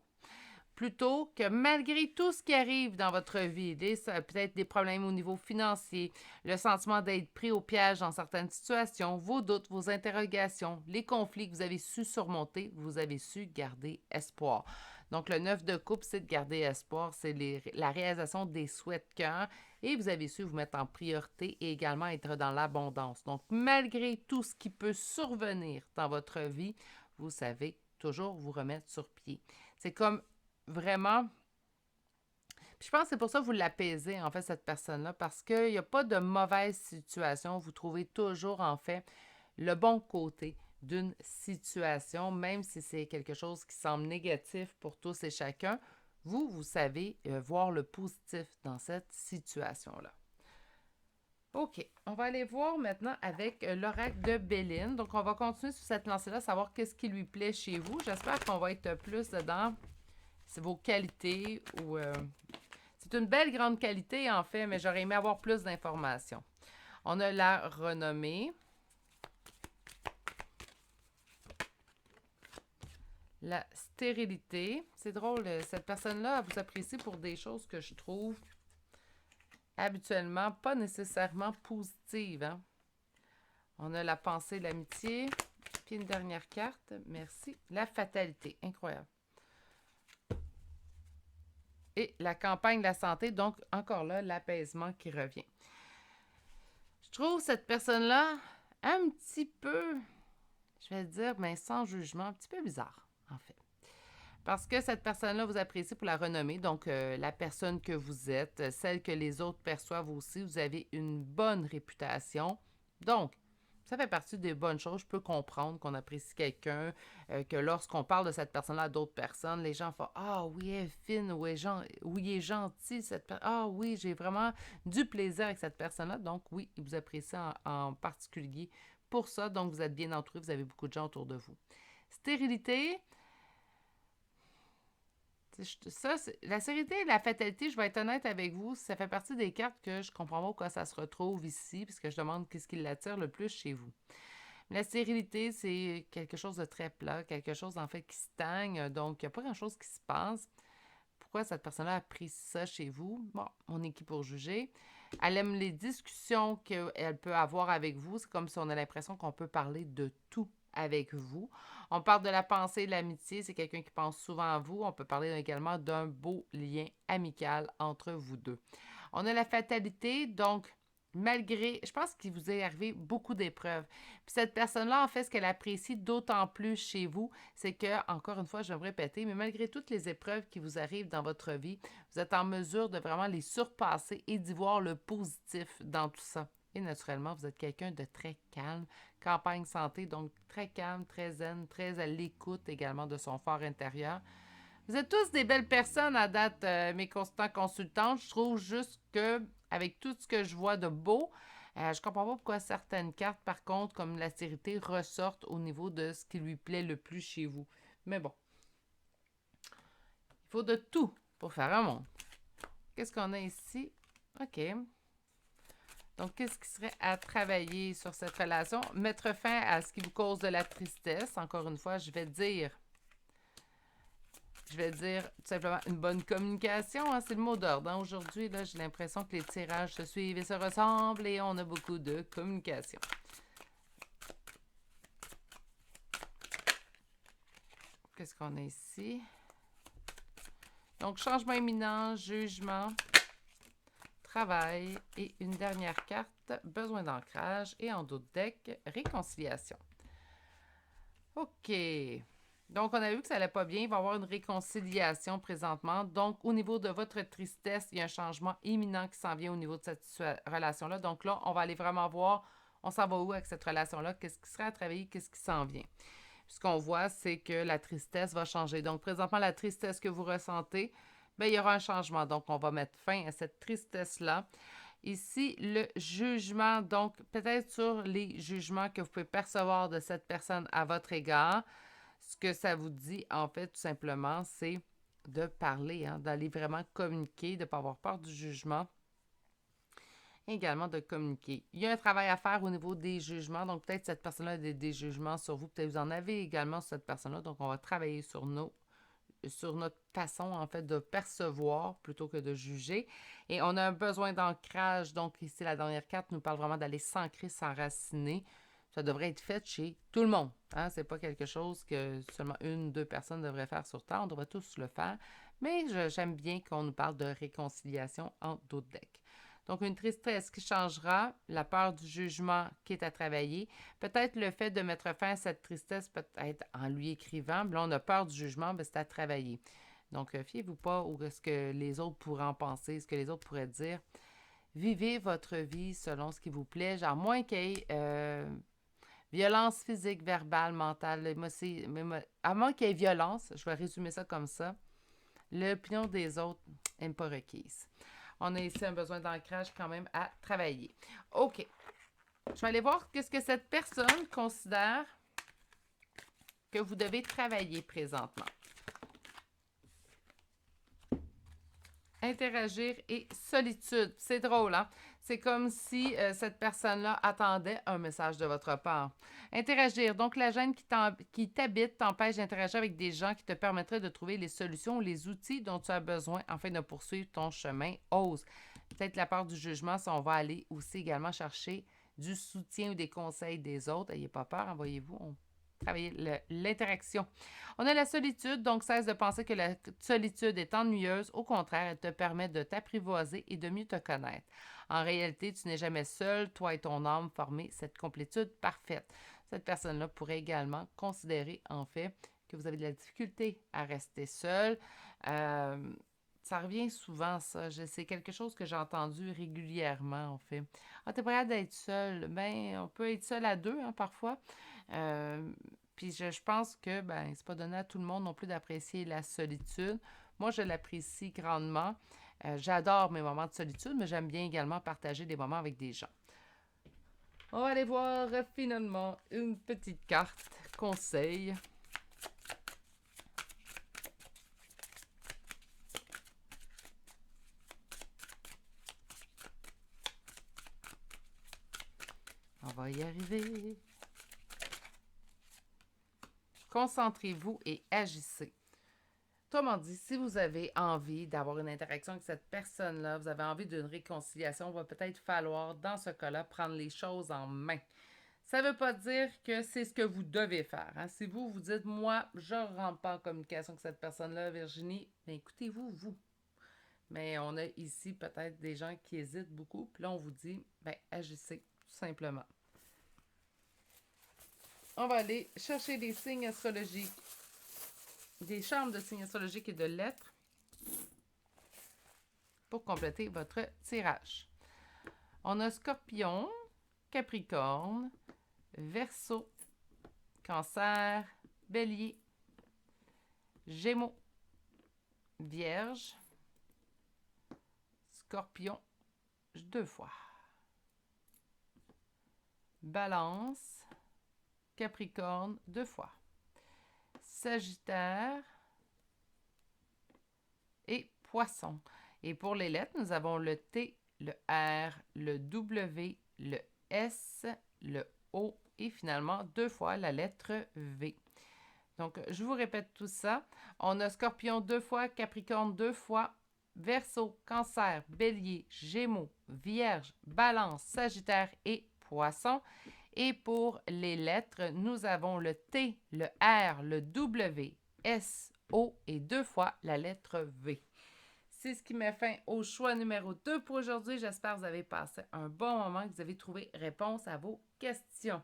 plutôt que malgré tout ce qui arrive dans votre vie, peut-être des problèmes au niveau financier, le sentiment d'être pris au piège dans certaines situations, vos doutes, vos interrogations, les conflits que vous avez su surmonter, vous avez su garder espoir. Donc, le 9 de coupe, c'est de garder espoir, c'est la réalisation des souhaits de cœur et vous avez su vous mettre en priorité et également être dans l'abondance. Donc, malgré tout ce qui peut survenir dans votre vie, vous savez toujours vous remettre sur pied. C'est comme vraiment... Puis je pense que c'est pour ça que vous l'apaisez, en fait, cette personne-là, parce qu'il n'y a pas de mauvaise situation. Vous trouvez toujours, en fait, le bon côté d'une situation, même si c'est quelque chose qui semble négatif pour tous et chacun. vous savez voir le positif dans cette situation-là. OK, on va aller voir maintenant avec l'oracle de Béline. Donc, on va continuer sur cette lancée-là, savoir qu'est-ce qui lui plaît chez vous. J'espère qu'on va être plus dedans. C'est vos qualités ou... c'est une belle grande qualité, en fait, mais j'aurais aimé avoir plus d'informations. On a la renommée. La stérilité. C'est drôle, cette personne-là, elle vous apprécie pour des choses que je trouve habituellement pas nécessairement positives. Hein? On a la pensée, l'amitié. Puis une dernière carte. Merci. La fatalité. Incroyable. Et la campagne de la santé. Donc, encore là, l'apaisement qui revient. Je trouve cette personne-là un petit peu, je vais dire, mais sans jugement, un petit peu bizarre, en fait. Parce que cette personne-là vous apprécie pour la renommée, donc la personne que vous êtes, celle que les autres perçoivent aussi, vous avez une bonne réputation. Donc, ça fait partie des bonnes choses. Je peux comprendre qu'on apprécie quelqu'un, que lorsqu'on parle de cette personne-là à d'autres personnes, les gens font « Ah oui, elle est fine, ou il est gentil, cette personne. Ah oui, j'ai vraiment du plaisir avec cette personne-là. » Donc oui, il vous apprécie en particulier pour ça. Donc vous êtes bien entouré, vous avez beaucoup de gens autour de vous. Stérilité. Ça, la sérénité et la fatalité, je vais être honnête avec vous, ça fait partie des cartes que je comprends pas pourquoi ça se retrouve ici, puisque je demande qu'est-ce qui l'attire le plus chez vous. La stérilité, c'est quelque chose de très plat, quelque chose en fait qui stagne, donc il n'y a pas grand-chose qui se passe. Pourquoi cette personne-là a pris ça chez vous? Bon, on est qui pour juger? Elle aime les discussions qu'elle peut avoir avec vous. C'est comme si on a l'impression qu'on peut parler de tout avec vous. On parle de la pensée, de l'amitié. C'est quelqu'un qui pense souvent à vous. On peut parler également d'un beau lien amical entre vous deux. On a la fatalité, donc malgré, je pense qu'il vous est arrivé beaucoup d'épreuves. Puis cette personne-là, en fait, ce qu'elle apprécie d'autant plus chez vous, c'est que, encore une fois, je vais me répéter, mais malgré toutes les épreuves qui vous arrivent dans votre vie, vous êtes en mesure de vraiment les surpasser et d'y voir le positif dans tout ça. Et naturellement, vous êtes quelqu'un de très calme. Campagne santé, donc très calme, très zen, très à l'écoute également de son fort intérieur. Vous êtes tous des belles personnes à date, mes constants consultants. Je trouve juste que, avec tout ce que je vois de beau, je comprends pas pourquoi certaines cartes, par contre, comme la stérilité, ressortent au niveau de ce qui lui plaît le plus chez vous. Mais bon, il faut de tout pour faire un monde. Qu'est-ce qu'on a ici? OK. Donc, qu'est-ce qui serait à travailler sur cette relation? Mettre fin à ce qui vous cause de la tristesse. Encore une fois, je vais dire tout simplement une bonne communication. Hein, c'est le mot d'ordre. Hein. Aujourd'hui, là, j'ai l'impression que les tirages se suivent et se ressemblent et on a beaucoup de communication. Qu'est-ce qu'on a ici? Donc, changement imminent, jugement, travail et une dernière carte, besoin d'ancrage et en dos de deck, réconciliation. OK. Donc, on a vu que ça n'allait pas bien. Il va y avoir une réconciliation présentement. Donc, au niveau de votre tristesse, il y a un changement imminent qui s'en vient au niveau de cette relation-là. Donc là, on va aller vraiment voir, on s'en va où avec cette relation-là, qu'est-ce qui serait à travailler, qu'est-ce qui s'en vient. Puis, ce qu'on voit, c'est que la tristesse va changer. Donc, présentement, la tristesse que vous ressentez, bien, il y aura un changement. Donc, on va mettre fin à cette tristesse-là. Ici, le jugement, donc peut-être sur les jugements que vous pouvez percevoir de cette personne à votre égard. Ce que ça vous dit, en fait, tout simplement, c'est de parler, hein, d'aller vraiment communiquer, de ne pas avoir peur du jugement. Et également de communiquer. Il y a un travail à faire au niveau des jugements. Donc, peut-être cette personne-là a des jugements sur vous. Peut-être vous en avez également sur cette personne-là. Donc, on va travailler sur notre façon, en fait, de percevoir plutôt que de juger. Et on a un besoin d'ancrage. Donc, ici, la dernière carte nous parle vraiment d'aller s'ancrer, s'enraciner. Ça devrait être fait chez tout le monde. Hein? Ce n'est pas quelque chose que seulement une ou deux personnes devraient faire sur Terre. On devrait tous le faire. Mais j'aime bien qu'on nous parle de réconciliation entre d'autres decks. Donc, une tristesse qui changera, la peur du jugement qui est à travailler, peut-être le fait de mettre fin à cette tristesse, peut-être en lui écrivant, là, on a peur du jugement, mais c'est à travailler. Donc, fiez-vous pas ou ce que les autres pourraient en penser, ce que les autres pourraient dire. Vivez votre vie selon ce qui vous plaît, genre moins qu'il y ait violence physique, verbale, mentale, à moins qu'il y ait violence, je vais résumer ça comme ça. L'opinion des autres n'est pas requise. On a ici un besoin d'ancrage quand même à travailler. OK. Je vais aller voir qu'est-ce que cette personne considère que vous devez travailler présentement. Interagir et solitude. C'est drôle, hein? C'est comme si cette personne-là attendait un message de votre part. Interagir. Donc, la gêne qui t'habite t'empêche d'interagir avec des gens qui te permettraient de trouver les solutions ou les outils dont tu as besoin afin de poursuivre ton chemin. Ose. Peut-être la peur du jugement, si on va aller aussi également chercher du soutien ou des conseils des autres. N'ayez pas peur, envoyez-vous. On travailler l'interaction. On a la solitude, donc cesse de penser que la solitude est ennuyeuse. Au contraire, elle te permet de t'apprivoiser et de mieux te connaître. En réalité, tu n'es jamais seul, toi et ton âme former cette complétude parfaite. Cette personne-là pourrait également considérer, en fait, que vous avez de la difficulté à rester seul. Ça revient souvent, ça. C'est quelque chose que j'ai entendu régulièrement, en fait. Ah, t'es pas capable d'être seul. Ben, on peut être seul à deux, hein, parfois. Puis je pense que ben c'est pas donné à tout le monde non plus d'apprécier la solitude. Moi, je l'apprécie grandement. J'adore mes moments de solitude, mais j'aime bien également partager des moments avec des gens. On va aller voir finalement une petite carte conseil. On va y arriver. Concentrez-vous et agissez. Autrement dit, si vous avez envie d'avoir une interaction avec cette personne-là, vous avez envie d'une réconciliation, il va peut-être falloir, dans ce cas-là, prendre les choses en main. Ça ne veut pas dire que c'est ce que vous devez faire. Hein. Si vous vous dites, moi, je ne rentre pas en communication avec cette personne-là, Virginie, bien, écoutez-vous, vous. Mais on a ici peut-être des gens qui hésitent beaucoup, puis là, on vous dit, ben, agissez, tout simplement. On va aller chercher des signes astrologiques, des charmes de signes astrologiques et de lettres pour compléter votre tirage. On a Scorpion, Capricorne, Verseau, Cancer, Bélier, Gémeaux, Vierge, Scorpion, 2 fois. Balance, Capricorne, 2 fois. Sagittaire et Poisson. Et pour les lettres, nous avons le T, le R, le W, le S, le O et finalement 2 fois la lettre V. Donc, je vous répète tout ça. On a Scorpion 2 fois, Capricorne 2 fois, Verseau, Cancer, Bélier, Gémeaux, Vierge, Balance, Sagittaire et Poisson. Et pour les lettres, nous avons le T, le R, le W, S, O et 2 fois la lettre V. C'est ce qui met fin au choix numéro 2 pour aujourd'hui. J'espère que vous avez passé un bon moment, que vous avez trouvé réponse à vos questions.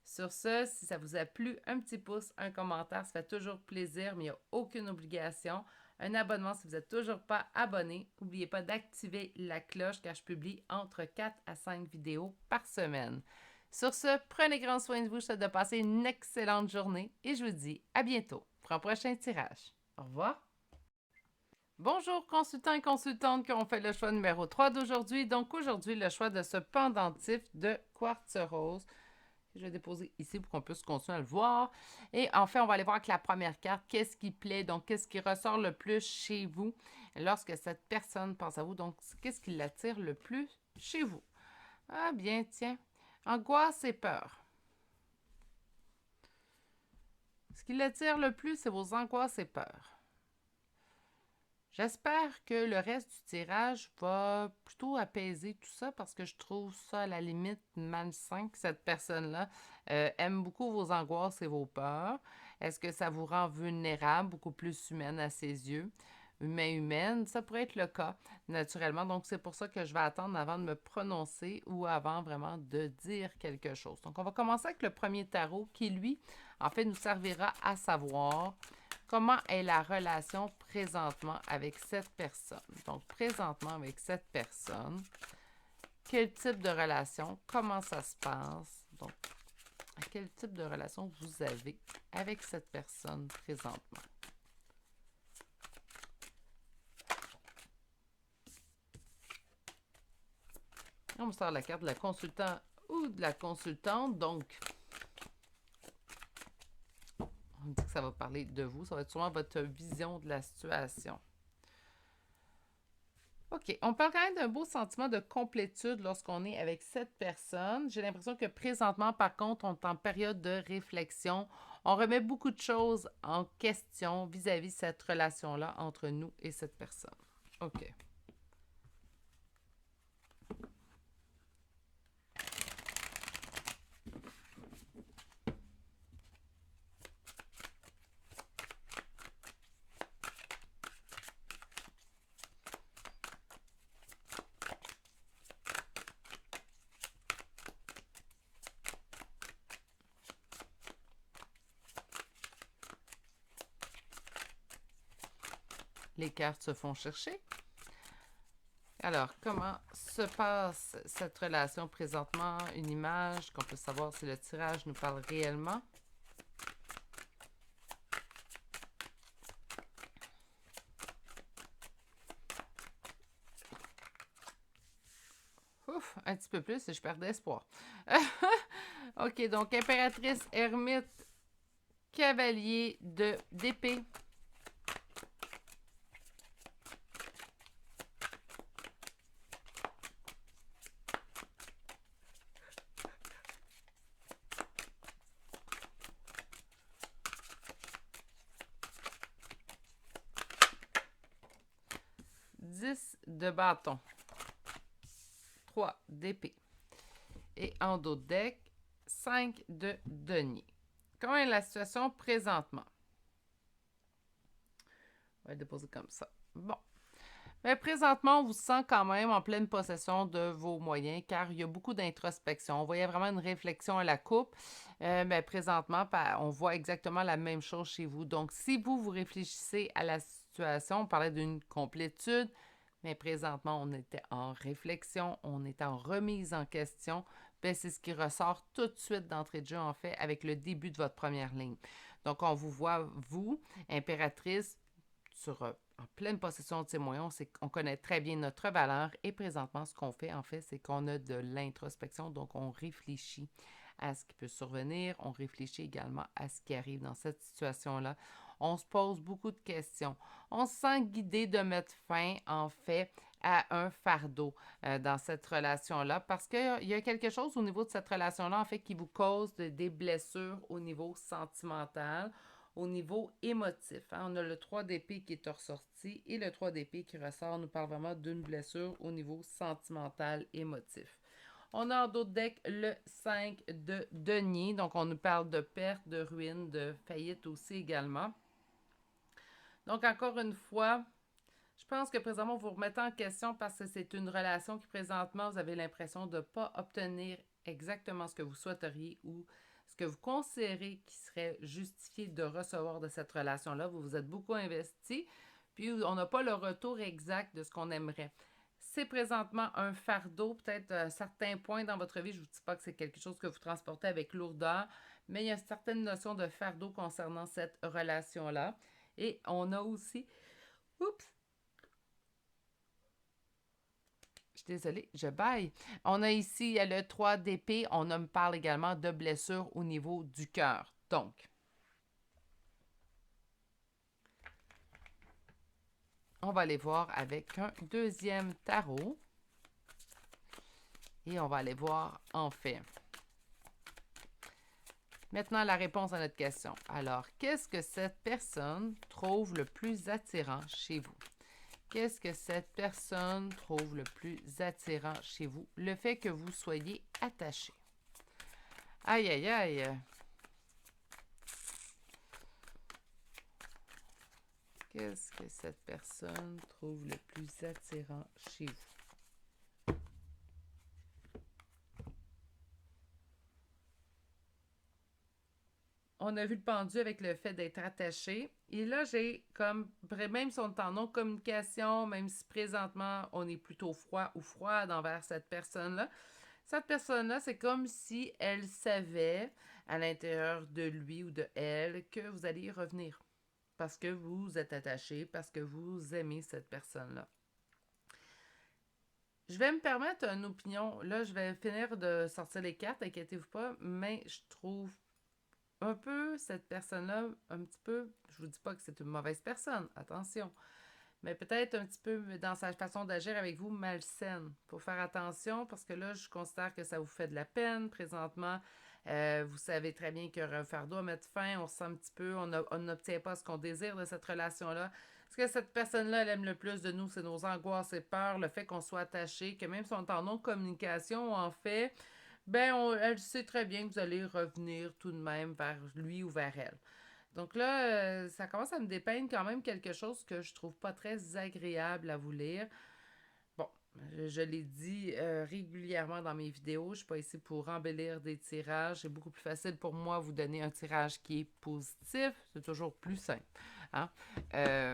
Sur ce, si ça vous a plu, un petit pouce, un commentaire, ça fait toujours plaisir, mais il n'y a aucune obligation. Un abonnement si vous n'êtes toujours pas abonné. N'oubliez pas d'activer la cloche car je publie entre 4 à 5 vidéos par semaine. Sur ce, prenez grand soin de vous. Je vous souhaite de passer une excellente journée et je vous dis à bientôt pour un prochain tirage. Au revoir. Bonjour consultants et consultantes qui ont fait le choix numéro 3 d'aujourd'hui. Donc aujourd'hui, le choix de ce pendentif de quartz rose. Je vais déposer ici pour qu'on puisse continuer à le voir. Et en fait, on va aller voir avec la première carte, qu'est-ce qui plaît, donc qu'est-ce qui ressort le plus chez vous lorsque cette personne pense à vous. Donc, qu'est-ce qui l'attire le plus chez vous? Ah bien, tiens, angoisse et peur. Ce qui l'attire le plus, c'est vos angoisses et peurs. J'espère que le reste du tirage va plutôt apaiser tout ça parce que je trouve ça à la limite malsain que cette personne-là aime beaucoup vos angoisses et vos peurs. Est-ce que ça vous rend vulnérable, beaucoup plus humaine à ses yeux? Humaine, ça pourrait être le cas naturellement. Donc, c'est pour ça que je vais attendre avant de me prononcer ou avant vraiment de dire quelque chose. Donc, on va commencer avec le premier tarot qui, lui, en fait, nous servira à savoir comment est la relation présentement avec cette personne. Donc, présentement avec cette personne, quel type de relation, comment ça se passe? Donc, quel type de relation vous avez avec cette personne présentement? On me sort la carte de la consultant ou de la consultante. Donc, on dit que ça va parler de vous. Ça va être sûrement votre vision de la situation. OK. On parle quand même d'un beau sentiment de complétude lorsqu'on est avec cette personne. J'ai l'impression que présentement, par contre, on est en période de réflexion. On remet beaucoup de choses en question vis-à-vis de cette relation-là entre nous et cette personne. OK. Les cartes se font chercher. Alors, comment se passe cette relation présentement? Une image qu'on peut savoir si le tirage nous parle réellement. Ouf, un petit peu plus et je perds d'espoir. OK, donc impératrice, ermite, cavalier d'épée. De bâton. 3 d'épée. Et en dos de deck, 5 de denier. Comment est la situation présentement? On va déposer comme ça. Bon. Mais présentement, on vous sent quand même en pleine possession de vos moyens car il y a beaucoup d'introspection. On voyait vraiment une réflexion à la coupe. Mais présentement, on voit exactement la même chose chez vous. Donc, si vous réfléchissez à la situation, on parlait d'une complétude, mais présentement, on était en réflexion, on est en remise en question. Ben, c'est ce qui ressort tout de suite d'entrée de jeu, en fait, avec le début de votre première ligne. Donc, on vous voit, vous, impératrice, en pleine possession de ses moyens, on connaît très bien notre valeur et présentement, ce qu'on fait, en fait, c'est qu'on a de l'introspection, donc on réfléchit à ce qui peut survenir, on réfléchit également à ce qui arrive dans cette situation-là. On se pose beaucoup de questions. On se sent guidé de mettre fin, en fait, à un fardeau dans cette relation-là parce qu'il y a quelque chose au niveau de cette relation-là, en fait, qui vous cause des blessures au niveau sentimental, au niveau émotif. Hein. On a le 3 d'épée qui est ressorti et le 3 d'épée qui ressort nous parle vraiment d'une blessure au niveau sentimental, émotif. On a en dos de deck le 5 de denier, donc on nous parle de perte, de ruine, de faillite aussi également. Donc encore une fois, je pense que présentement, vous vous remettez en question parce que c'est une relation qui présentement, vous avez l'impression de ne pas obtenir exactement ce que vous souhaiteriez ou ce que vous considérez qui serait justifié de recevoir de cette relation-là. Vous vous êtes beaucoup investi, puis on n'a pas le retour exact de ce qu'on aimerait. C'est présentement un fardeau, peut-être à certains points dans votre vie. Je ne vous dis pas que c'est quelque chose que vous transportez avec lourdeur, mais il y a certaines notions de fardeau concernant cette relation-là. Et on a aussi... Oups! Je suis désolée, je baille. On a ici le 3 d'épée. On me parle également de blessures au niveau du cœur. Donc, on va aller voir avec un deuxième tarot. Et on va aller voir en fait. Maintenant, la réponse à notre question. Alors, qu'est-ce que cette personne trouve le plus attirant chez vous? Qu'est-ce que cette personne trouve le plus attirant chez vous? Le fait que vous soyez attaché. Aïe, aïe, aïe. Qu'est-ce que cette personne trouve le plus attirant chez vous? On a vu le pendu avec le fait d'être attaché. Et là, j'ai comme, même si on est en non-communication, même si présentement on est plutôt froid ou froide envers cette personne-là, c'est comme si elle savait à l'intérieur de lui ou de elle que vous allez y revenir. Parce que vous êtes attaché, parce que vous aimez cette personne-là. Je vais me permettre une opinion. Là, je vais finir de sortir les cartes, inquiétez-vous pas, mais je trouve un peu cette personne-là, un petit peu, je vous dis pas que c'est une mauvaise personne, attention, mais peut-être un petit peu dans sa façon d'agir avec vous malsaine. Faut faire attention parce que là, je considère que ça vous fait de la peine présentement. Vous savez très bien qu'il y aura un fardeau à mettre fin, on se sent un petit peu, on n'obtient pas ce qu'on désire de cette relation-là. Ce que cette personne-là, elle aime le plus de nous, c'est nos angoisses et peurs, le fait qu'on soit attaché, que même si on est en non-communication, en fait, elle sait très bien que vous allez revenir tout de même vers lui ou vers elle. Donc là, ça commence à me dépeindre quand même quelque chose que je trouve pas très agréable à vous lire. Bon, je l'ai dit régulièrement dans mes vidéos, je suis pas ici pour embellir des tirages. C'est beaucoup plus facile pour moi vous donner un tirage qui est positif. C'est toujours plus simple. Hein?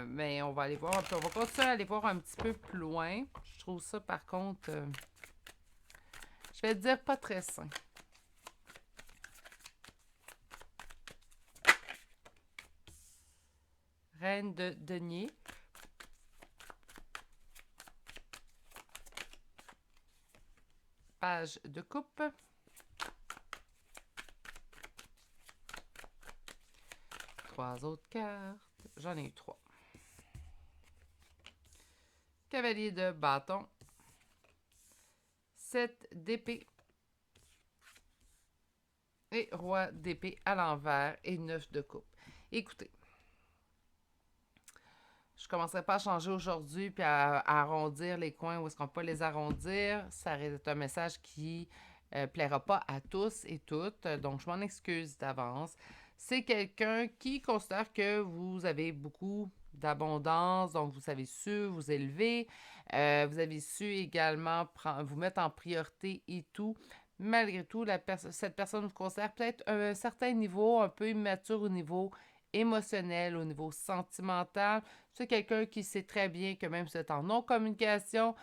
Mais on va aller voir, on va continuer à aller voir un petit peu plus loin. Je trouve ça par contre, je vais dire pas très sain. Reine de denier. Page de coupe. Trois autres cartes. J'en ai eu trois. Cavalier de bâton. 7 d'épée. Et roi d'épée à l'envers et 9 de coupe. Écoutez, je ne commencerai pas à changer aujourd'hui puis à arrondir les coins où est-ce qu'on peut les arrondir. Ça reste un message qui plaira pas à tous et toutes, donc je m'en excuse d'avance. C'est quelqu'un qui considère que vous avez beaucoup d'abondance, donc vous avez su vous élever, vous avez su également vous mettre en priorité et tout. Malgré tout, cette personne vous considère peut-être un certain niveau, un peu immature au niveau émotionnel, au niveau sentimental. C'est quelqu'un qui sait très bien que même si vous êtes en non-communication,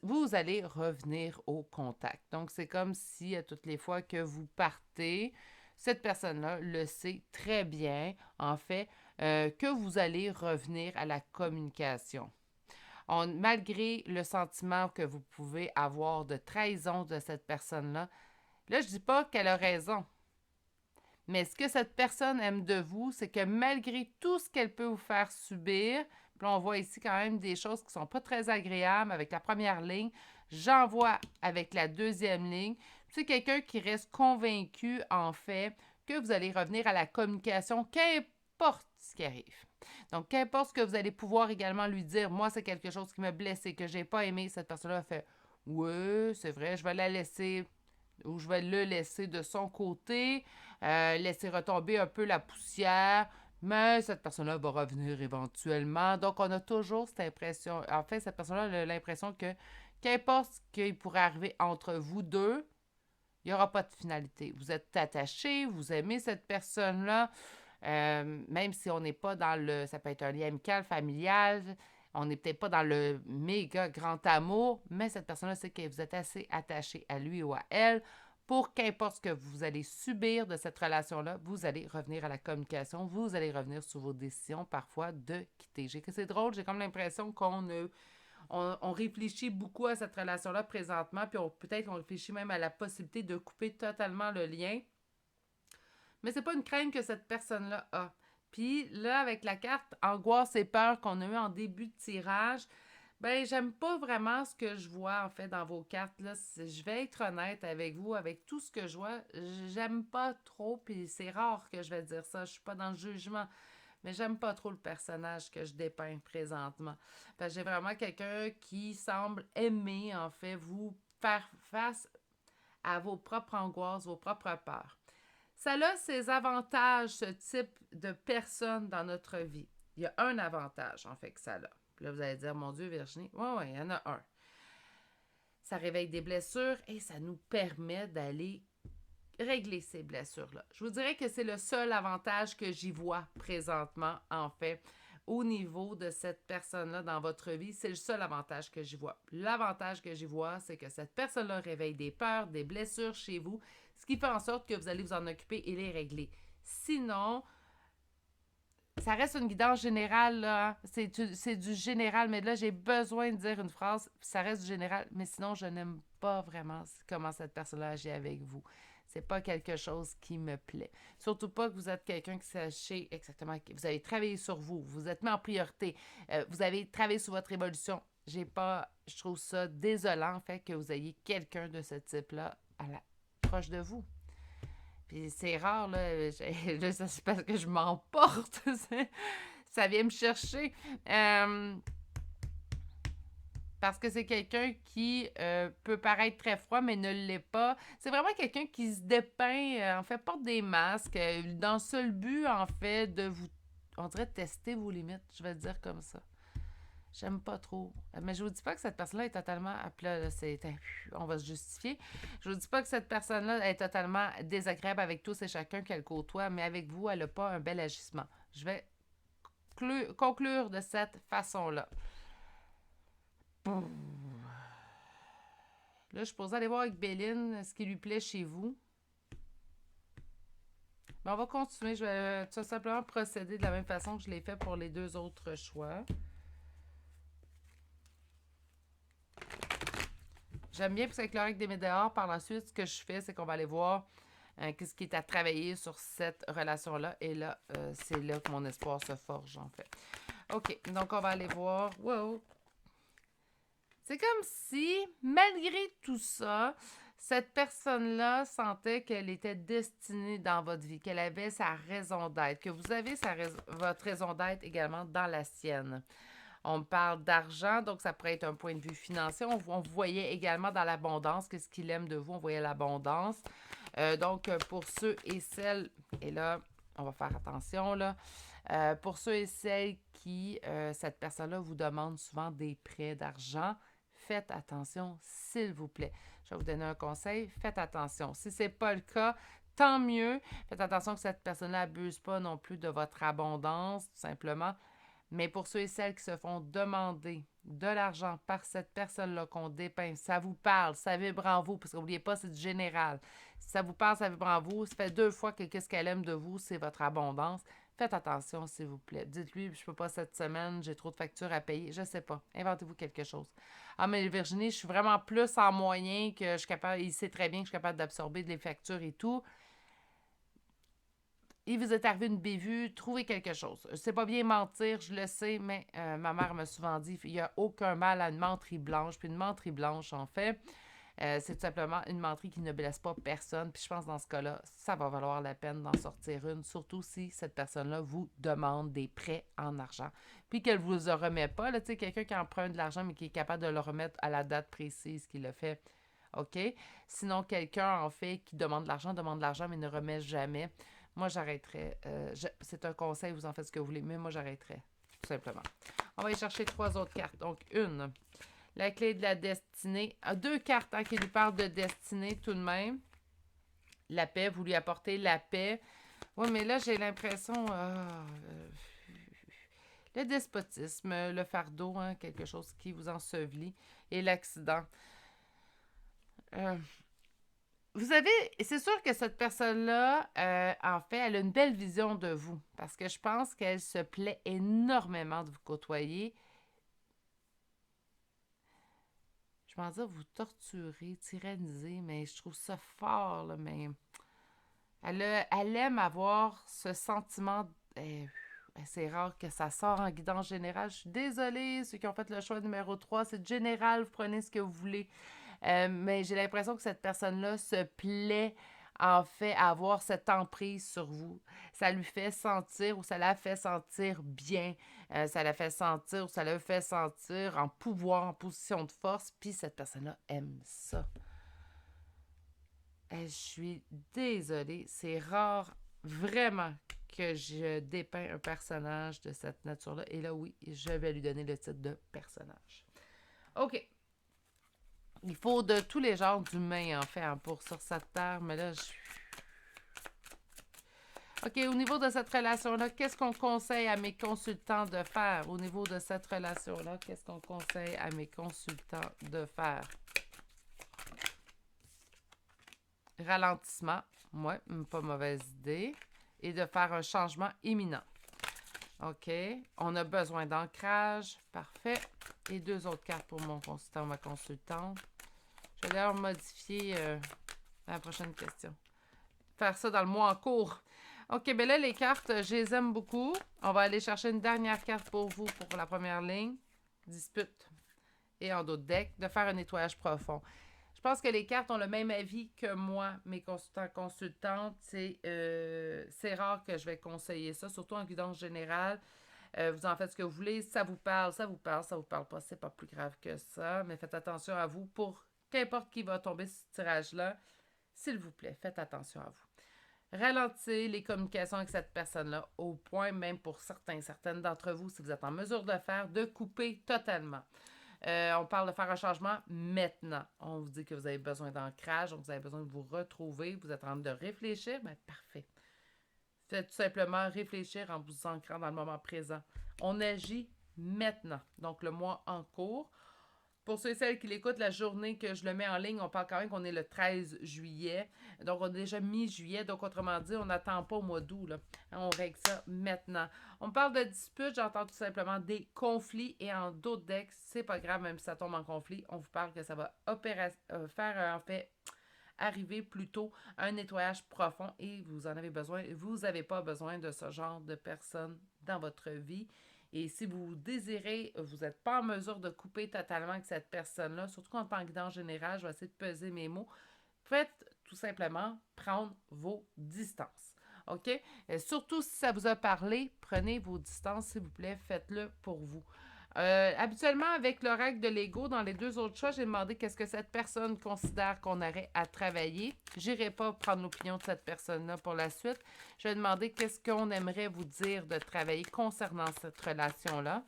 vous allez revenir au contact. Donc, c'est comme si à toutes les fois que vous partez, cette personne-là le sait très bien, en fait, que vous allez revenir à la communication. Malgré le sentiment que vous pouvez avoir de trahison de cette personne-là, là, je dis pas qu'elle a raison. Mais ce que cette personne aime de vous, c'est que malgré tout ce qu'elle peut vous faire subir, puis on voit ici quand même des choses qui sont pas très agréables avec la première ligne, j'en vois avec la deuxième ligne. C'est quelqu'un qui reste convaincu, en fait, que vous allez revenir à la communication, qu'importe ce qui arrive. Donc, qu'importe ce que vous allez pouvoir également lui dire, moi, c'est quelque chose qui m'a blessé, que j'ai pas aimé, cette personne-là fait, oui, c'est vrai, je vais la laisser ou je vais le laisser de son côté, laisser retomber un peu la poussière, mais cette personne-là va revenir éventuellement. Donc, on a toujours cette impression, en fait, cette personne-là a l'impression que qu'importe ce qui pourrait arriver entre vous deux, il n'y aura pas de finalité. Vous êtes attachés, vous aimez cette personne-là, même si on n'est pas dans le... Ça peut être un lien amical, familial, on n'est peut-être pas dans le méga grand amour, mais cette personne-là sait que vous êtes assez attaché à lui ou à elle pour qu'importe ce que vous allez subir de cette relation-là, vous allez revenir à la communication, vous allez revenir sur vos décisions parfois de quitter. C'est drôle, j'ai comme l'impression on réfléchit beaucoup à cette relation-là présentement, puis peut-être qu'on réfléchit même à la possibilité de couper totalement le lien. Mais c'est pas une crainte que cette personne-là a. Puis là, avec la carte angoisse et peur qu'on a eu en début de tirage, j'aime pas vraiment ce que je vois en fait dans vos cartes là. Je vais être honnête avec vous, avec tout ce que je vois, j'aime pas trop, puis c'est rare que je vais dire ça, je suis pas dans le jugement, mais j'aime pas trop le personnage que je dépeins présentement. Parce que j'ai vraiment quelqu'un qui semble aimer en fait vous faire face à vos propres angoisses, vos propres peurs. Ça a ses avantages, ce type de personne dans notre vie. Il y a un avantage, en fait, que ça a. Puis là, vous allez dire, mon Dieu, Virginie, oui, il y en a un. Ça réveille des blessures et ça nous permet d'aller régler ces blessures-là. Je vous dirais que c'est le seul avantage que j'y vois présentement, en fait, au niveau de cette personne-là dans votre vie. C'est le seul avantage que j'y vois. L'avantage que j'y vois, c'est que cette personne-là réveille des peurs, des blessures chez vous, ce qui fait en sorte que vous allez vous en occuper et les régler. Sinon, Ça reste une guidance générale, là. Hein. C'est du général, mais là, j'ai besoin de dire une phrase, puis ça reste du général. Mais sinon, je n'aime pas vraiment comment cette personne-là agit avec vous. C'est pas quelque chose qui me plaît. Surtout pas que vous êtes quelqu'un qui sachez exactement. Vous avez travaillé sur vous, vous êtes mis en priorité, vous avez travaillé sur votre évolution. J'ai pas. Je trouve ça désolant, en fait, que vous ayez quelqu'un de ce type-là proche de vous. Puis c'est rare, là, là c'est parce que je m'emporte. Ça vient me chercher. Parce que c'est quelqu'un qui peut paraître très froid, mais ne l'est pas. C'est vraiment quelqu'un qui se dépeint, en fait, porte des masques, dans le seul but, en fait, de vous, on dirait, tester vos limites, je vais le dire comme ça. J'aime pas trop. Mais je vous dis pas que cette personne-là est totalement... Là, on va se justifier. Je vous dis pas que cette personne-là est totalement désagréable avec tous et chacun qu'elle côtoie, mais avec vous, elle n'a pas un bel agissement. Je vais conclure de cette façon-là. Là, je suis posée aller voir avec Béline ce qui lui plaît chez vous. Mais on va continuer. Je vais tout simplement procéder de la même façon que je l'ai fait pour les deux autres choix. J'aime bien, parce qu'avec le règle des météores, par la suite, ce que je fais, c'est qu'on va aller voir qu'est-ce qui est à travailler sur cette relation-là. Et là, c'est là que mon espoir se forge, en fait. OK, donc on va aller voir. Wow! C'est comme si, malgré tout ça, cette personne-là sentait qu'elle était destinée dans votre vie, qu'elle avait sa raison d'être, que vous avez votre raison d'être également dans la sienne. On parle d'argent, donc ça pourrait être un point de vue financier. On voyait également dans l'abondance, qu'est-ce qu'il aime de vous, on voyait l'abondance. Donc, pour ceux et celles, et là, on va faire attention, là, pour ceux et celles qui, cette personne-là vous demande souvent des prêts d'argent, faites attention, s'il vous plaît. Je vais vous donner un conseil, faites attention. Si ce n'est pas le cas, tant mieux. Faites attention que cette personne-là n'abuse pas non plus de votre abondance, tout simplement. Mais pour ceux et celles qui se font demander de l'argent par cette personne-là qu'on dépeint, ça vous parle, ça vibre en vous, parce qu'oubliez pas, c'est du général. Si ça vous parle, ça vibre en vous, ça fait 2 fois que qu'est-ce qu'elle aime de vous, c'est votre abondance. Faites attention, s'il vous plaît. Dites-lui, je peux pas cette semaine, j'ai trop de factures à payer. Je sais pas. Inventez-vous quelque chose. Ah, mais Virginie, je suis vraiment plus en moyen que je suis capable, il sait très bien que je suis capable d'absorber les factures et tout. Il vous est arrivé une bévue, trouvez quelque chose. C'est pas bien mentir, je le sais, mais ma mère m'a souvent dit il n'y a aucun mal à une menterie blanche. Puis une menterie blanche, en fait, c'est tout simplement une menterie qui ne blesse pas personne. Puis je pense dans ce cas-là, ça va valoir la peine d'en sortir une, surtout si cette personne-là vous demande des prêts en argent. Puis qu'elle ne vous le remet pas. Tu sais, quelqu'un qui emprunte de l'argent, mais qui est capable de le remettre à la date précise qu'il le fait. OK? Sinon, quelqu'un, en fait, qui demande de l'argent, mais ne remet jamais. Moi, j'arrêterais. C'est un conseil, vous en faites ce que vous voulez, mais moi, j'arrêterais, tout simplement. On va aller chercher 3 autres cartes. Donc, une, la clé de la destinée. 2 cartes qui lui parlent de destinée tout de même. La paix, vous lui apportez la paix. Oui, mais là, j'ai l'impression... le despotisme, le fardeau, quelque chose qui vous ensevelit, et l'accident. Vous avez, c'est sûr que cette personne-là, en fait, elle a une belle vision de vous, parce que je pense qu'elle se plaît énormément de vous côtoyer. Je vais en dire vous torturer, tyranniser, mais je trouve ça fort, là, mais elle aime avoir ce sentiment. C'est rare que ça sort en guidance générale. Je suis désolée, ceux qui ont fait le choix numéro 3, c'est général, vous prenez ce que vous voulez. Mais j'ai l'impression que cette personne-là se plaît, en fait, à avoir cette emprise sur vous. Ça lui fait sentir ou ça la fait sentir bien. Ça la fait sentir ou ça le fait sentir en pouvoir, en position de force. Puis cette personne-là aime ça. Je suis désolée. C'est rare, vraiment, que je dépeins un personnage de cette nature-là. Et là, oui, je vais lui donner le titre de personnage. OK. Il faut de tous les genres d'humains, en fait, pour sur cette terre. Mais là, OK, au niveau de cette relation-là, qu'est-ce qu'on conseille à mes consultants de faire? Au niveau de cette relation-là, qu'est-ce qu'on conseille à mes consultants de faire? Ralentissement, ouais, pas mauvaise idée. Et de faire un changement imminent. OK. On a besoin d'ancrage. Parfait. Et 2 autres cartes pour mon consultant ou ma consultante. Je vais d'ailleurs modifier la prochaine question. Faire ça dans le mois en cours. OK, ben là, les cartes, je les aime beaucoup. On va aller chercher une dernière carte pour vous pour la première ligne. Dispute. Et en d'autres decks, de faire un nettoyage profond. Je pense que les cartes ont le même avis que moi, mes consultants consultantes. C'est rare que je vais conseiller ça, surtout en guidance générale. Vous en faites ce que vous voulez. Ça vous parle, ça vous parle, ça vous parle pas. C'est pas plus grave que ça. Mais faites attention à vous pour qu'importe qui va tomber sur ce tirage-là. S'il vous plaît, faites attention à vous. Ralentissez les communications avec cette personne-là au point, même pour certaines d'entre vous, si vous êtes en mesure de le faire, de couper totalement. On parle de faire un changement maintenant. On vous dit que vous avez besoin d'ancrage, donc vous avez besoin de vous retrouver, vous êtes en train de réfléchir, bien parfait. Faites tout simplement réfléchir en vous ancrant dans le moment présent. On agit maintenant, donc le mois en cours. Pour ceux et celles qui l'écoutent, la journée que je le mets en ligne, on parle quand même qu'on est le 13 juillet. Donc, on est déjà mi-juillet. Donc, autrement dit, on n'attend pas au mois d'août. Là. On règle ça maintenant. On parle de disputes, j'entends tout simplement des conflits. Et en d'autres decks, c'est pas grave, même si ça tombe en conflit. On vous parle que ça va faire, en fait, arriver plutôt un nettoyage profond. Et vous en avez besoin. Vous n'avez pas besoin de ce genre de personnes dans votre vie. Et si vous désirez, vous n'êtes pas en mesure de couper totalement avec cette personne-là, surtout quand en guidance générale, je vais essayer de peser mes mots, faites tout simplement prendre vos distances. OK? Surtout si ça vous a parlé, prenez vos distances, s'il vous plaît, faites-le pour vous. Habituellement, avec l'oracle de l'ego, dans les 2 autres choix, j'ai demandé qu'est-ce que cette personne considère qu'on aurait à travailler. Je n'irai pas prendre l'opinion de cette personne-là pour la suite. Je vais demander qu'est-ce qu'on aimerait vous dire de travailler concernant cette relation-là.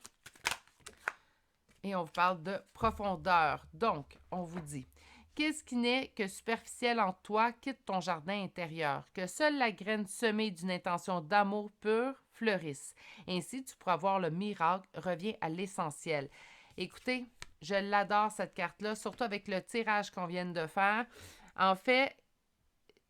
Et on vous parle de profondeur. Donc, on vous dit, qu'est-ce qui n'est que superficiel en toi quitte ton jardin intérieur, que seule la graine semée d'une intention d'amour pur fleurisse. Ainsi, tu pourras voir le miracle revient à l'essentiel. Écoutez, je l'adore cette carte-là, surtout avec le tirage qu'on vient de faire. En fait,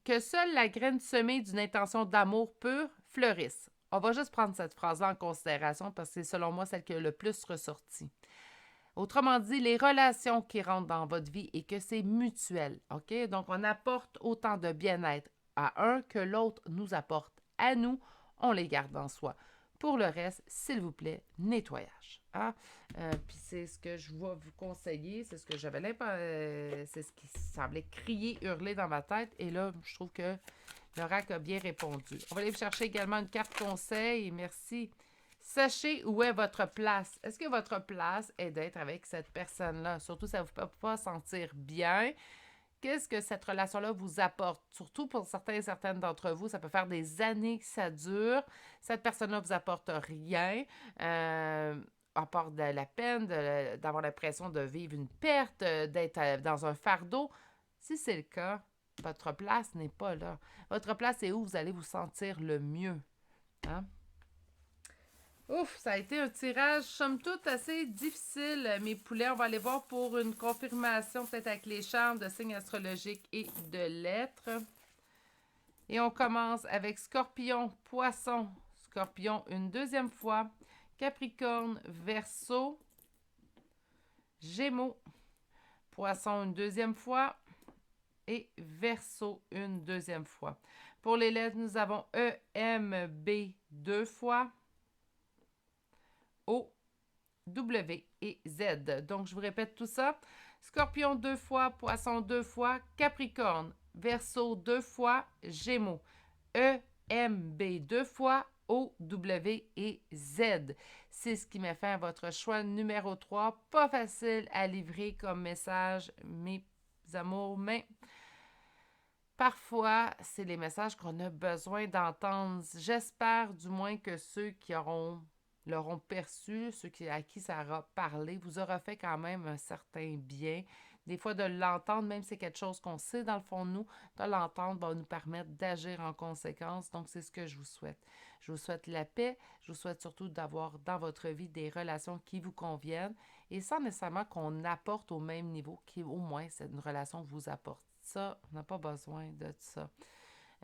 que seule la graine semée d'une intention d'amour pur fleurisse. On va juste prendre cette phrase-là en considération parce que c'est selon moi celle qui a le plus ressorti. Autrement dit, les relations qui rentrent dans votre vie et que c'est mutuel, OK? Donc, on apporte autant de bien-être à un que l'autre nous apporte à nous. On les garde en soi. Pour le reste, s'il vous plaît, nettoyage. Hein? Puis c'est ce que je vais vous conseiller. C'est ce que j'avais c'est ce qui semblait crier, hurler dans ma tête. Et là, je trouve que l'oracle a bien répondu. On va aller chercher également une carte conseil. Merci. Sachez où est votre place. Est-ce que votre place est d'être avec cette personne-là? Surtout, ça ne vous fait pas sentir bien. Qu'est-ce que cette relation-là vous apporte? Surtout pour certains et certaines d'entre vous, ça peut faire des années que ça dure. Cette personne-là ne vous apporte rien. Apporte de la peine, d'avoir l'impression de vivre une perte, d'être dans un fardeau. Si c'est le cas, votre place n'est pas là. Votre place est où vous allez vous sentir le mieux. Hein? Ouf, ça a été un tirage, somme toute, assez difficile, mes poulets. On va aller voir pour une confirmation, peut-être avec les charmes de signes astrologiques et de lettres. Et on commence avec Scorpion, Poisson, Scorpion une deuxième fois, Capricorne, Verseau, Gémeaux, Poisson une deuxième fois et Verseau une deuxième fois. Pour les lettres, nous avons E, M, B 2 fois, O, W et Z. Donc, je vous répète tout ça. Scorpion 2 fois, Poisson 2 fois, Capricorne, Verseau 2 fois, Gémeaux, E, M, B 2 fois, O, W et Z. C'est ce qui met fin à votre choix numéro 3. Pas facile à livrer comme message, mes amours, mais parfois, c'est les messages qu'on a besoin d'entendre. J'espère du moins que ceux qui l'auront perçu, à qui ça aura parlé, vous aura fait quand même un certain bien. Des fois, de l'entendre, même si c'est quelque chose qu'on sait dans le fond de nous, de l'entendre va nous permettre d'agir en conséquence. Donc, c'est ce que je vous souhaite. Je vous souhaite la paix. Je vous souhaite surtout d'avoir dans votre vie des relations qui vous conviennent et sans nécessairement qu'on apporte au même niveau, qu'au moins, c'est une relation vous apporte. Ça, on n'a pas besoin de ça.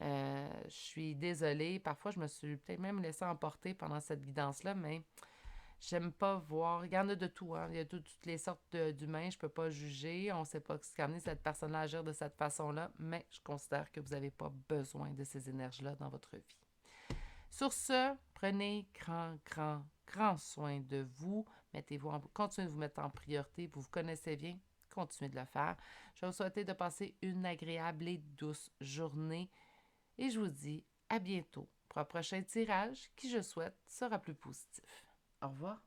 Je suis désolée. Parfois, je me suis peut-être même laissée emporter pendant cette guidance-là, mais j'aime pas voir. Il y en a de tout, hein. Il y a toutes les sortes d'humains. Je peux pas juger. On sait pas ce qui a amené cette personne-là à agir de cette façon-là, mais je considère que vous n'avez pas besoin de ces énergies-là dans votre vie. Sur ce, prenez grand soin de vous. Continuez de vous mettre en priorité. Vous vous connaissez bien. Continuez de le faire. Je vais vous souhaiter de passer une agréable et douce journée. Et je vous dis à bientôt pour un prochain tirage qui, je souhaite, sera plus positif. Au revoir.